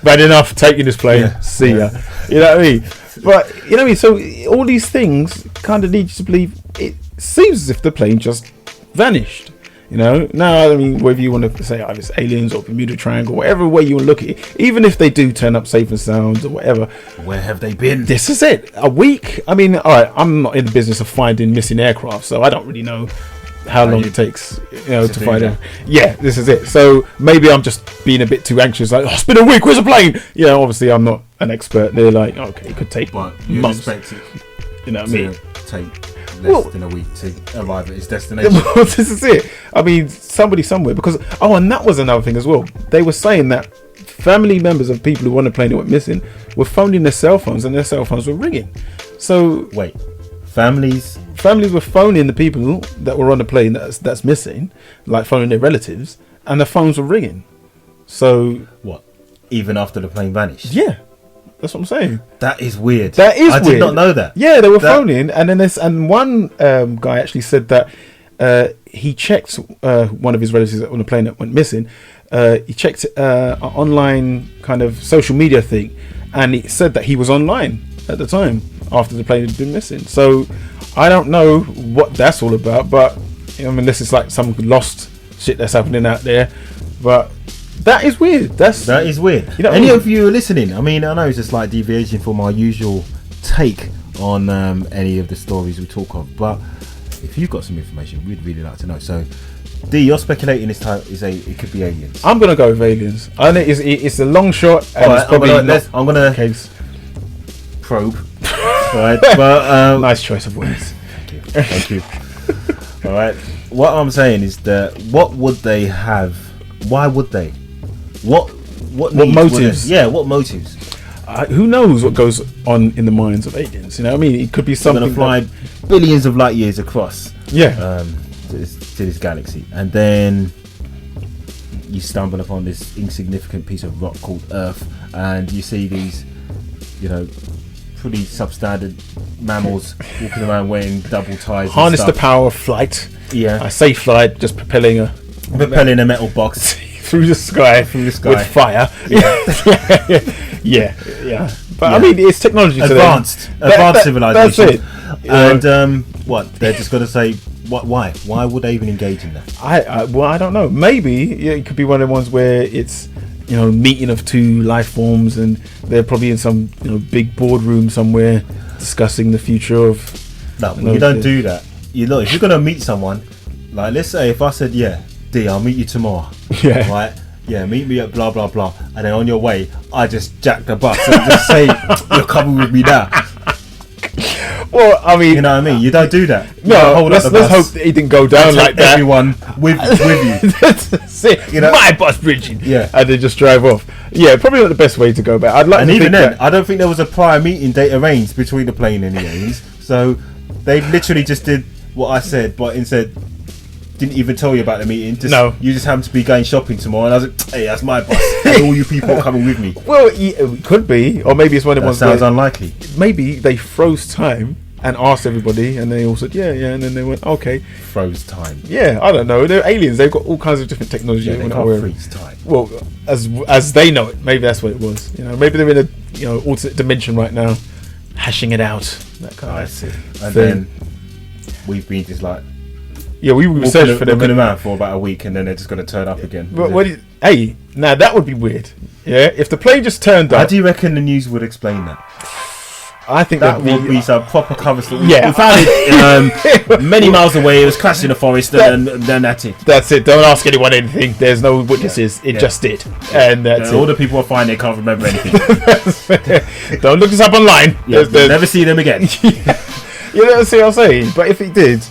Bad enough taking this plane. Yeah. See ya. You know what I mean? But you know what I mean. So all these things kind of lead you to believe it seems as if the plane just vanished. You know, now I mean, whether you want to say it's aliens or Bermuda Triangle, whatever way you want to look at it, even if they do turn up safe and sound or whatever, where have they been? This is it. A week. I mean, all right, I'm not in the business of finding missing aircraft, so I don't really know how long it takes, you know, to find out. Yeah, this is it. So maybe I'm just being a bit too anxious. Like, it's been a week. Where's the plane? You know, obviously I'm not an expert. They're like, okay, it could take months. Expect it, you know what I mean? Take less than a week to arrive at its destination. Well, this is it. I mean, somebody somewhere, because and that was another thing as well. They were saying that family members of people who were on the plane that went missing were phoning their cell phones, and their cell phones were ringing. So Wait, families. families were phoning the people that were on the plane that's missing, like phoning their relatives, and the phones were ringing. So What? Even after the plane vanished? yeah, that's what I'm saying. That is weird. That is I weird. did not know that. Yeah, they were phoning, and then one guy actually said that he checked one of his relatives on the plane that went missing. He checked an online kind of social media thing, and it said that he was online at the time after the plane had been missing. So I don't know what that's all about, but I mean, this is like some lost shit that's happening out there. But that is weird. That is weird. You know, any of you are listening? I mean, I know it's a slight deviation from our usual take on any of the stories we talk of, but if you've got some information, we'd really like to know. So, D, you're speculating it could be aliens. I'm gonna go with aliens. I know it's a long shot, and All right, it's probably I'm gonna case. probe. Right, but Nice choice of words. Thank you. All right. What I'm saying is that what would they have? Why would they? What needs motives? Yeah, what motives? Who knows what goes on in the minds of aliens? You know what I mean? It could be They're something. going to fly billions of light years across. Yeah. To this galaxy, and then you stumble upon this insignificant piece of rock called Earth, and you see these, pretty substandard mammals walking around wearing double ties. Harness the power of flight. Yeah, I say flight, just propelling a metal box through the sky with fire. Yeah. But I mean, it's technology. Advanced civilization. That's it. And what they're just going to say. Why? Why would they even engage in that? I don't know. Maybe it could be one of the ones where it's meeting of two life forms, and they're probably in some big boardroom somewhere discussing the future of. No, you don't do that. If you're gonna meet someone, like let's say if I said, yeah, D, I'll meet you tomorrow. Yeah. Right. Yeah, meet me at blah blah blah, and then on your way, I just jack the bus and just say you're coming with me now. Well, I mean, you know what I mean. You don't do that. No, let's hope it didn't go down like that. Everyone with you. That's it. My bus bridging. Yeah, and they just drive off. Yeah, probably not the best way to go about. I'd like. And to even think then, I don't think there was a prior meeting date arranged between the plane and the aliens. So they literally just did what I said, but instead didn't even tell you about the meeting. You just happened to be going shopping tomorrow, and I was like, "Hey, that's my bus. And all you people are coming with me." Well, it could be, or maybe it's one of the ones. Sounds unlikely. Maybe they froze time and asked everybody, and they all said, "Yeah," and then they went, "Okay." Froze time. Yeah, I don't know. They're aliens. They've got all kinds of different technology. Yeah, they can't freeze time. Well, as they know it, maybe that's what it was. Maybe they're in a alternate dimension right now, hashing it out. That kind of see. And then we've been just like. Yeah, we searched for them. Looking around for about a week, and then they're just going to turn up again. But now that would be weird. Yeah, if the plane just turned up. How do you reckon the news would explain that? I think that would be some proper cover story. Yeah, we found it many miles away. It was crashed in the forest, and then that's it. That's it. Don't ask anyone anything. There's no witnesses. It just did, and that's it. All the people are fine. They can't remember anything. Don't look this up online. Yeah, never see them again. You know what I'm saying? But if it did.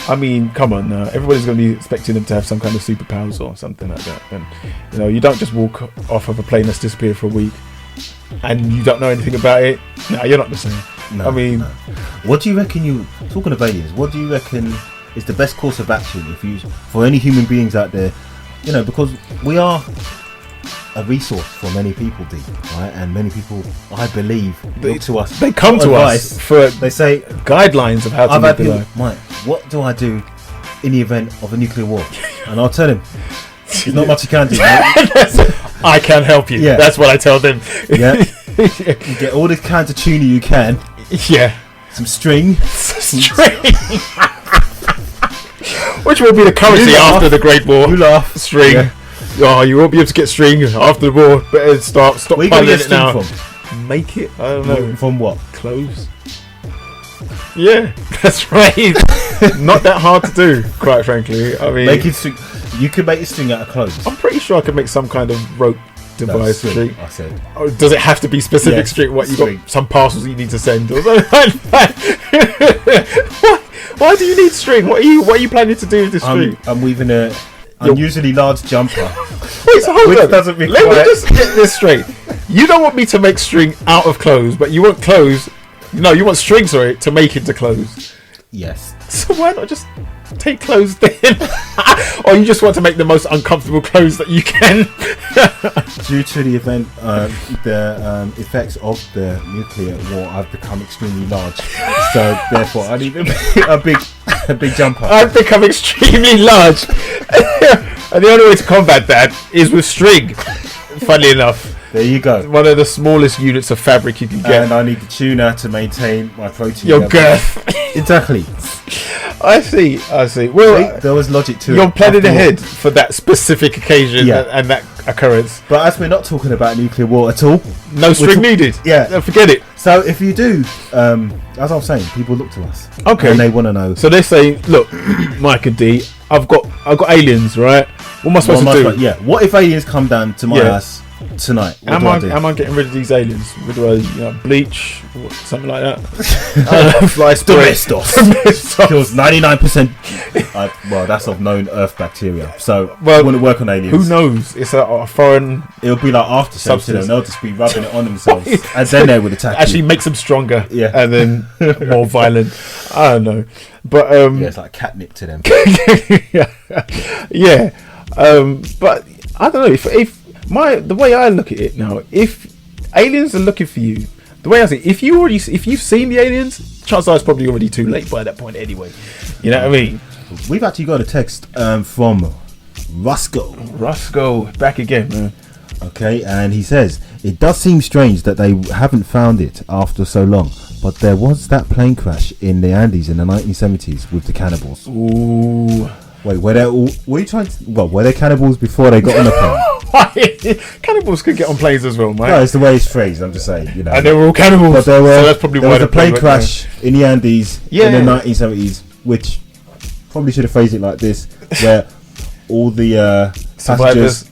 I mean, come on now. Everybody's going to be expecting them to have some kind of superpowers or something like that. And, you don't just walk off of a plane that's disappeared for a week and you don't know anything about it. No, you're not the same. No, What do you reckon talking of aliens, what do you reckon is the best course of action for any human beings out there? Because we are a resource for many people, D, right? And many people, I believe, look to us. They come to us for they say guidlines of how to live their life. Mike, what do I do in the event of a nuclear war? And I'll tell him, there's not much you can do. I can help you. Yeah. That's what I tell them. Yeah. You get all the cans of tuna you can. Yeah. Some string. Which will be the currency after the Great War. You laugh. String. Yeah. Oh, you won't be able to get string after the war. Better stop piling it now. From? Make it. I don't know. From what? Clothes. Yeah, that's right. Not that hard to do, quite frankly. I mean, you could make a string out of clothes. I'm pretty sure I could make some kind of rope device. String, I said. Oh, does it have to be specific string? What, you got some parcels you need to send or something like that? Why do you need string? What are you planning to do with this string? I'm weaving a unusually large jumper. Wait, so hold on. Doesn't Let me just get this straight. You don't want me to make string out of clothes, but you want clothes No, you want string, sorry, to make into clothes. Yes. So why not just take clothes then? Or you just want to make the most uncomfortable clothes that you can? Due to the event, the effects of the nuclear war, I've become extremely large. So therefore, I need a big jumper. I've become extremely large. And the only way to combat that is with string. Funnily enough. There you go. One of the smallest units of fabric you can get. And I need the tuna to maintain my protein. Your level. girth. Exactly. I see. Well, there was logic to it. You're planning ahead for that specific occasion and that occurrence. But as we're not talking about nuclear war at all, no string needed. Yeah, forget it. So if you do, as I was saying, people look to us. Okay. And they want to know. So they say, look, Mike and D, I've got aliens, right? What am I supposed to do? What if aliens come down to my house tonight? Am I getting rid of these aliens? What do I bleach or something like that? Fly Domestos kills 99%. Well, that's of known Earth bacteria. So it wouldn't work on aliens. Who knows? It's a foreign. It'll be like aftershave to them. They'll just be rubbing it on themselves, and then they would attack. Actually, you. makes them stronger. Yeah, and then more violent. I don't know, but it's like catnip to them. yeah. But I don't know if the way I look at it now, if aliens are looking for you, the way I see it, if you've seen the aliens, chances are it's probably already too late by that point anyway. You know what I mean? We've actually got a text from Roscoe back again, man. Okay, and he says it does seem strange that they haven't found it after so long, but there was that plane crash in the Andes in the 1970s with the cannibals. Ooh. Wait, were they cannibals before they got on the plane? Cannibals could get on planes as well, mate. No, it's the way it's phrased. I'm just saying, you know. And they were all cannibals. But so that's probably there why was a plane crash in the Andes in the 1970s, which probably should have phrased it like this, where all the passengers,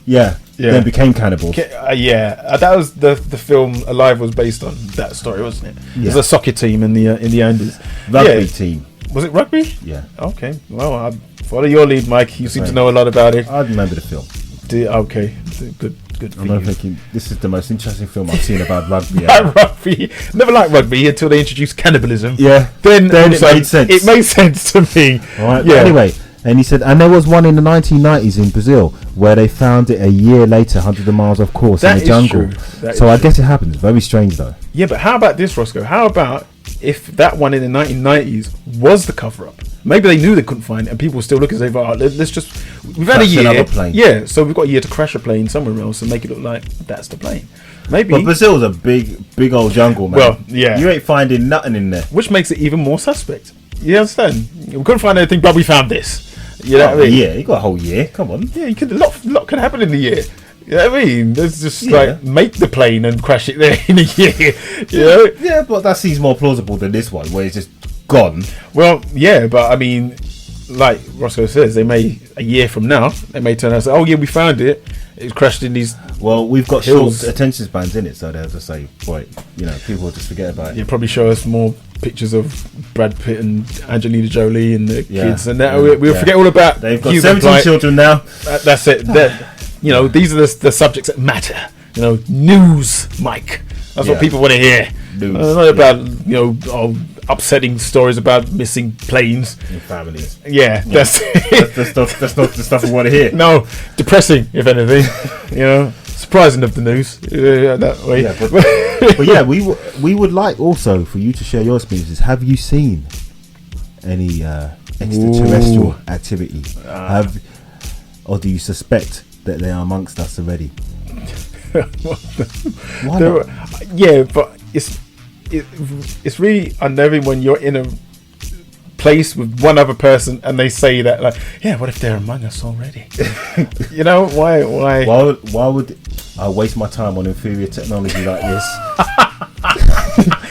then became cannibals. That was the film Alive was based on that story, wasn't it? Yeah. There's a soccer team in the Andes. Rugby team. Was it rugby? Yeah. Okay. Well, I follow your lead, Mike. You seem to know a lot about it. I remember the film. Okay. Good. I'm not thinking this is the most interesting film I've seen about rugby. Rugby. Never liked rugby until they introduced cannibalism. Yeah. Then it made sense. It made sense to me. All right. Yeah. Anyway, and he said, and there was one in the 1990s in Brazil where they found it a year later, hundreds of miles off course in the jungle. So I guess it happens. Very strange though. Yeah, but how about this, Roscoe? How about if that one in the 1990s was the cover-up? Maybe they knew they couldn't find it, and people were still looking. They thought, we've had a year. Another plane. Yeah, so we've got a year to crash a plane somewhere else and make it look like that's the plane. Maybe. But Brazil's a big old jungle, man. Well, yeah. You ain't finding nothing in there. Which makes it even more suspect. You understand? We couldn't find anything, but we found this. You know what I mean? Yeah, you got a whole year. Come on. Yeah, you could. A lot can happen in the year. You know what I mean? There's just make the plane and crash it there in a year. You know? Yeah, but that seems more plausible than this one, where it's just gone. Well, yeah, but I mean, like Roscoe says, they may a year from now they may turn around and say, "Oh yeah, we found it. It crashed in these." Well, we've got hills. Short attention spans in it, so they'll just say, "Boy, people will just forget about it." You probably show us more pictures of Brad Pitt and Angelina Jolie and the kids, and that we'll forget all about. They've got 17 children now. That's it. These are the subjects that matter. News, Mike. That's what people want to hear. News. Not about upsetting stories about missing planes and families. Yeah, that's not the stuff we want to hear. No, depressing if anything. Surprising of the news. That way. Yeah, but yeah, we would like also for you to share your experiences. Have you seen any extraterrestrial activity? Or do you suspect that they are amongst us already? Why not? Yeah, but it's really unnerving when you're in a place with one other person and they say that, like, yeah, what if they're among us already? Why would I waste my time on inferior technology like this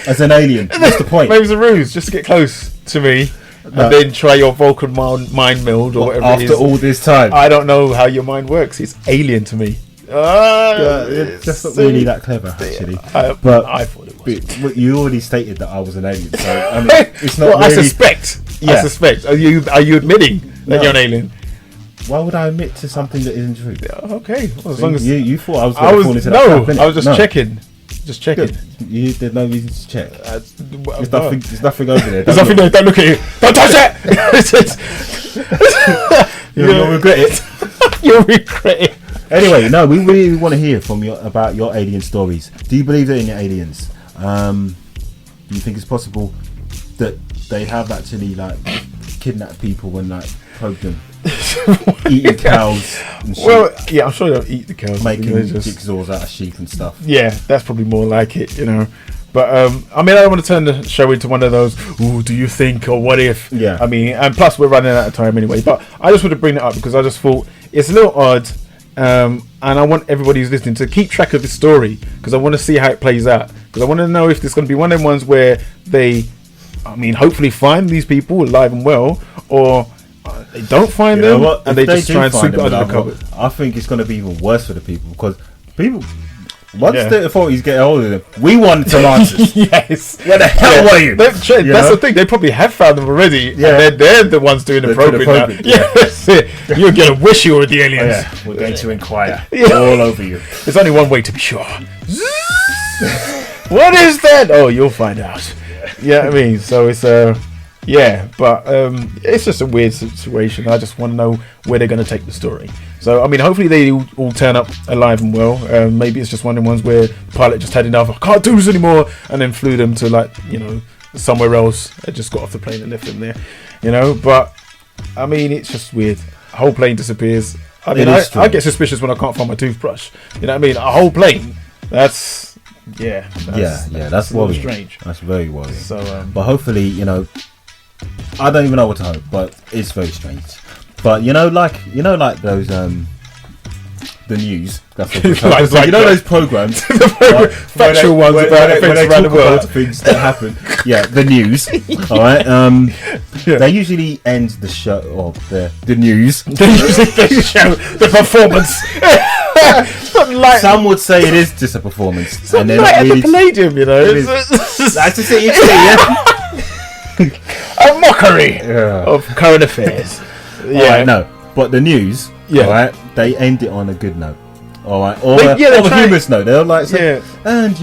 as an alien? What's the point? Maybe it's a ruse just to get close to me. And then try your Vulcan mind meld or whatever it is. After all this time, I don't know how your mind works. It's alien to me. It's not really that clever, actually. But I thought it was. You already stated that I was an alien, so I mean, it's not. Well, really... I suspect. Yeah. I suspect. Are you admitting that you're an alien? Why would I admit to something that isn't true? Yeah, okay. Well, as long as you thought I was going to fall into that trap, I was just checking. Just check it. There's no reason to check. There's There's nothing over there. There's nothing there. Don't look at it. Don't touch it. You'll regret it. You'll regret it. Anyway, no, we really want to hear from about your alien stories. Do you believe in aliens? Do you think it's possible that they have actually like kidnapped people and like probed them, eating cows and sheep, Well, yeah, I'm sure they'll eat the cows. making They're just- jigsaws out of sheep and stuff? Yeah, that's probably more like it, you know. But I mean, I don't want to turn the show into one of those, ooh, do you think or what if? Yeah. I mean, and plus we're running out of time anyway. But I just want to bring it up because I just thought it's a little odd, and I want everybody who's listening to keep track of the story because I want to see how it plays out. Because I want to know if there's going to be one of them ones where they, I mean, hopefully find these people alive and well, or they don't find them and If they just do try and find sweep it them under the alive, cupboard. I think it's going to be even worse for the people because people. Once Yeah. the authorities get hold of them, we want some answers. Yes. Where the hell were you? That's know? the thing. They probably have found them already. Yeah. And they're the ones doing the They're doing probing the now. probing, Yes. You're going to wish you were the aliens. Yeah, we're going to inquire Yeah. all over you. There's only one way to be sure. What is that? Oh, you'll find out. Yeah, I mean, so it's yeah, but it's just a weird situation. I just want to know where they're going to take the story. So I mean, hopefully they all turn up alive and well. Maybe it's just one of the ones where the pilot just had enough. I can't do this anymore, and then flew them to like somewhere else. They just got off the plane and left them there. But I mean, it's just weird. A whole plane disappears. I mean, I get suspicious when I can't find my toothbrush. You know what I mean? A whole plane. That's That's a little worrying. strange. That's very worrying. So, but hopefully, I don't even know what to hope, but it's very strange. But like those the news. That's what we're Like so, that. those programs, Factual ones about events around the world. things that happen. Yeah, the news. All right. They usually end the show or the news. They show the performance. Some would say it is just a performance, And they're like not at really. the Palladium, That's just it. Yeah. a mockery Yeah. of current affairs. Alright, no, but the news, Yeah. alright, they end it on a good note, alright, or They- yeah, they're a trying- humorous note. They're like, Yeah. and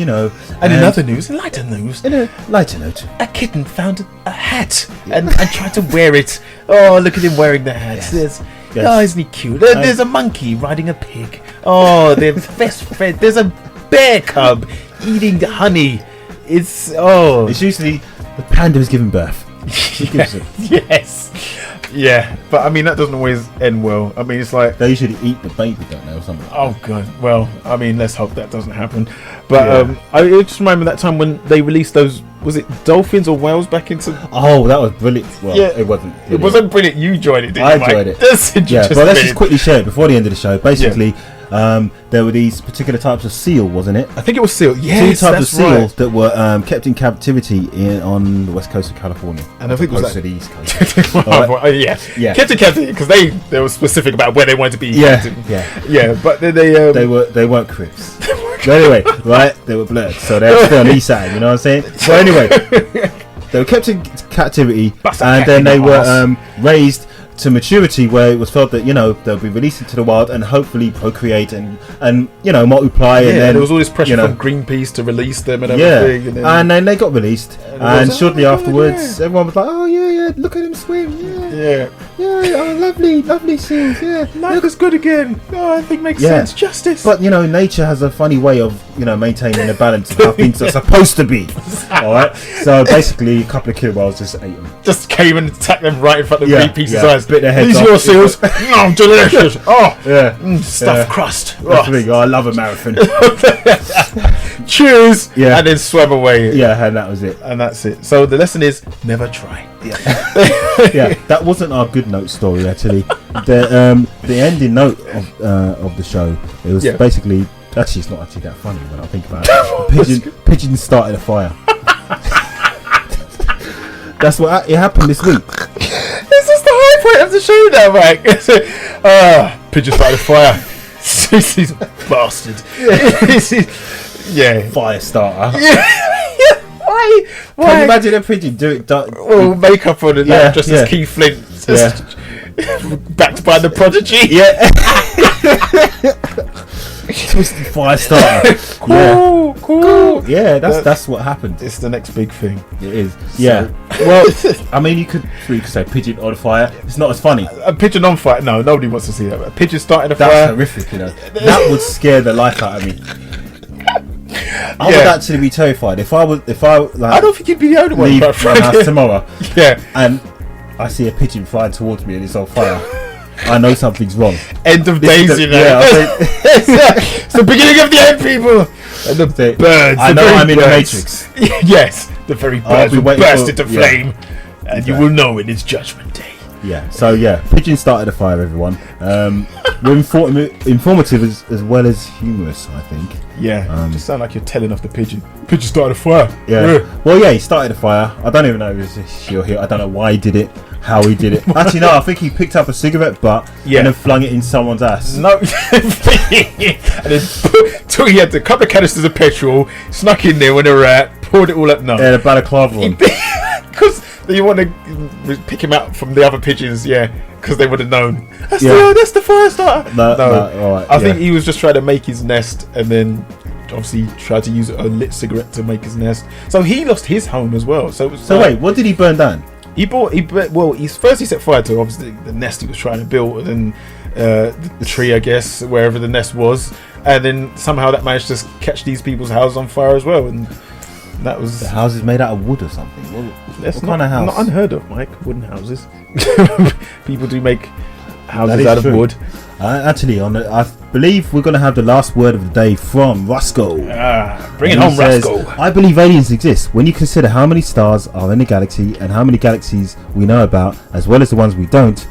And in other news, lighter news, in a lighter note, a kitten found a hat and tried to wear it. Oh, look at him wearing the hat. Yes. Oh, isn't he cute? There's a monkey riding a pig. Oh, they're best friends. There's a bear cub eating honey. It's usually the panda is giving birth. She gives it. yes. Yeah, but I mean that doesn't always end well. I mean it's like, They usually eat the baby, don't they, or something? oh god. Well, I mean let's hope that doesn't happen. But Yeah. I just remember that time when they released those, was it dolphins or whales back into? Oh, that was brilliant. Well, Yeah. it wasn't. It wasn't brilliant. You enjoyed it, didn't I you, Mike? enjoyed it. That's Yeah, but let's just quickly share it before the end of the show. Basically, there were these particular types of seal, wasn't it? I think it was seal. Two Yes, types of that's seal right. that were kept in captivity on the west coast of California, And I think it was opposed like- to the east coast. Yeah. Kept it because they were specific about where they wanted to be. Yeah, kept. yeah. Yeah, but then they They weren't Crips. But anyway, right? They were blurred, so they're still on the east side. You know what I'm saying? So anyway, they were kept in captivity, Bust a and cat then in they the were arse. raised to maturity, where it was felt that they'll be released into the wild and hopefully procreate and multiply. Yeah, and then there was all this pressure you know, from Greenpeace to release them and yeah, everything. and then they got released, it and was, shortly oh my God, afterwards, everyone was like, "Oh yeah, look at him swim, yeah, oh lovely seals, yeah." life is good again. Oh, I think makes Yeah. sense. Justice. But nature has a funny way of maintaining a balance of how things are supposed to be. All right, so basically, a couple of killer whales just ate them. just came and attacked them right in front of Yeah, Greenpeace's yeah. eyes. Bit their heads These off. your seals. No, delicious. Oh, Yeah, stuffed crust. That's Oh. big. I love a marathon. Cheers. Yeah. And then swam away. Yeah, and that was it. And that's it. So the lesson is never try. Yeah, that wasn't our good note story actually. The ending note of the show, it was Yeah. basically, actually it's not actually that funny when I think about it. Pigeon started a fire. That's what it happened this week. This is the high point of the show now, Mike. Pigeon started a fire. He's a bastard. Yeah. Fire starter. Why? Can you imagine a pigeon doing Well, makeup on it, Yeah, like, just yeah. as Keith Flint. Backed by the Prodigy. Yeah. Twisted fire starter. Yeah. Yeah, that's what happened. It's the next big thing. It is. Yeah. Well, I mean, you could say pigeon on fire. It's not as funny. A pigeon on fire? No, nobody wants to see that. A pigeon starting a That's fire. horrific, you know. That would scare the life out of me. I would actually be terrified if I like, I don't think you'd be the only one. leave my house tomorrow. Yeah. And I see a pigeon flying towards me and it's on fire. I know something's wrong. End of days, you know. Yeah, It's the beginning of the end, people. And the birds. I the know very I'm in the Matrix. Yes, the very birds will burst into flame, and you will know it is Judgment Day. Yeah. So pigeon started a fire. Everyone. We're informative as well as humorous, I think. Yeah. Just sound like you're telling off the pigeon. Pigeon started a fire. Yeah. Well, he started a fire. I don't even know if it was here. I don't know why he did it. How he did it. Actually, no. I think he picked up a cigarette butt and then flung it in someone's ass. No. And then he had a couple of canisters of petrol, snuck in there when a rat, poured it all up. No. Yeah, the balaclava on. Because you want to pick him out from the other pigeons, because they would have known. That's the fire starter. No, all right, I think he was just trying to make his nest, and then obviously tried to use a lit cigarette to make his nest. So he lost his home as well. So wait, what did he burn down? He set fire to obviously the nest he was trying to build, and then the tree, I guess, wherever the nest was, and then somehow that managed to catch these people's houses on fire as well, and that was the house is made out of wood or something. What kind of house? Not unheard of, Mike. Wooden houses. People do make houses out of wood. Actually, I believe we're going to have the last word of the day from Roscoe. Bring it home, Roscoe. I believe aliens exist when you consider how many stars are in the galaxy and how many galaxies we know about, as well as the ones we don't.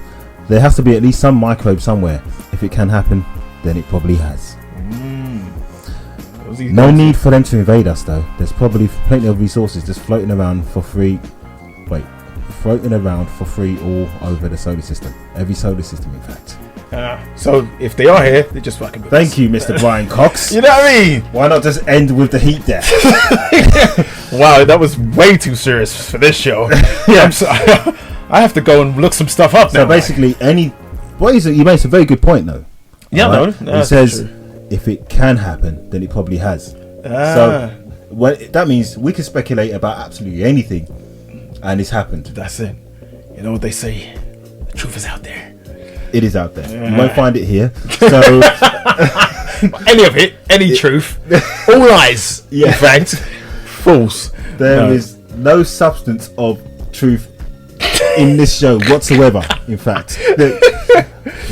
There has to be at least some microbe somewhere. If it can happen, then it probably has. No need for them to invade us, though. There's probably plenty of resources just floating around for free. All over the solar system. Every solar system, in fact. So if they are here, they're just fucking with us. Thank you, Mr. Brian Cox. You know what I mean? Why not just end with the heat death? Wow, that was way too serious for this show. Yeah. I have to go and look some stuff up now. So basically, you made a very good point, though. Yeah, right? no, it says if it can happen, then it probably has. So that means we can speculate about absolutely anything, and it's happened. That's it. You know what they say? The truth is out there. It is out there. You won't find it here. So any of it, any truth, all lies. Yeah. In fact, false. There is no substance of truth in this show whatsoever. In fact,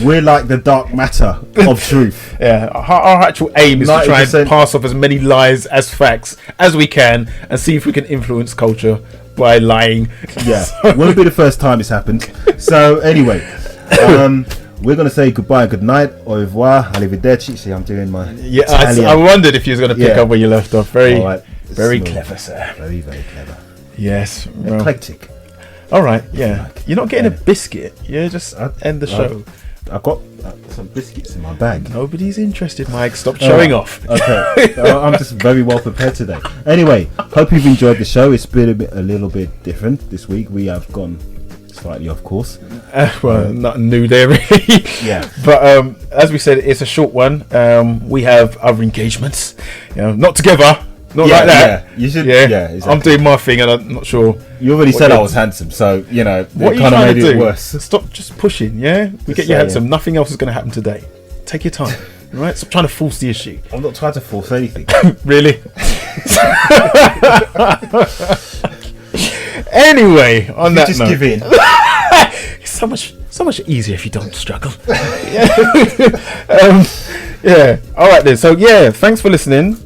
we're like the dark matter of truth. Yeah, our actual aim is to try and pass off as many lies as facts as we can, and see if we can influence culture by lying. Yeah, won't be the first time it's happened. So anyway, we're going to say goodbye and good night. Au revoir, arrivederci. See, I'm doing my Italian. I wondered if you was going to pick up where you left off. Very smooth. clever, sir. Very, very clever. Yes. Well, eclectic. All right, yeah. You're not getting a biscuit. Yeah, just end the show. I've got some biscuits in my bag. Nobody's interested, Mike. Stop showing off. Okay. I'm just very well prepared today. Anyway, hope you've enjoyed the show. It's been a little bit different this week. We have gone slightly off course. Well, nothing new there, really. Yeah. But as we said, it's a short one. We have other engagements. Not together. Not like that. Yeah, you should. Yeah, exactly. I'm doing my thing, and I'm not sure. You already said I was handsome, so what it kind of made it worse. Stop just pushing. Yeah, we get you handsome. Nothing else is going to happen today. Take your time. Right? Stop trying to force the issue. I'm not trying to force anything. Really? Anyway, on that just note, give in. It's so much easier if you don't struggle. Yeah. All right then. So thanks for listening.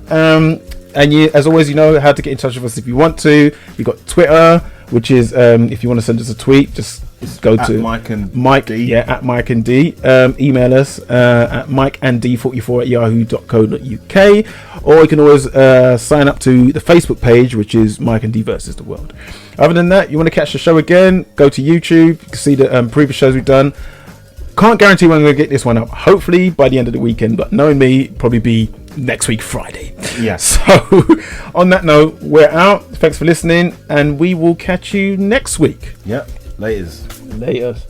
And as always, you know how to get in touch with us if you want to. We've got Twitter, which is if you want to send us a tweet, just go to Mike and D. Yeah, at Mike and D. Email us at mikeand44@yahoo.co.uk, or you can always sign up to the Facebook page, which is Mike and D versus the World. Other than that, you want to catch the show again, go to YouTube. You can see the previous shows we've done. Can't guarantee when I'm going to get this one up. Hopefully by the end of the weekend, but knowing me, probably be next week Friday. Yeah. So on that note, we're out. Thanks for listening, and we will catch you next week. Yep. Laters. Laters.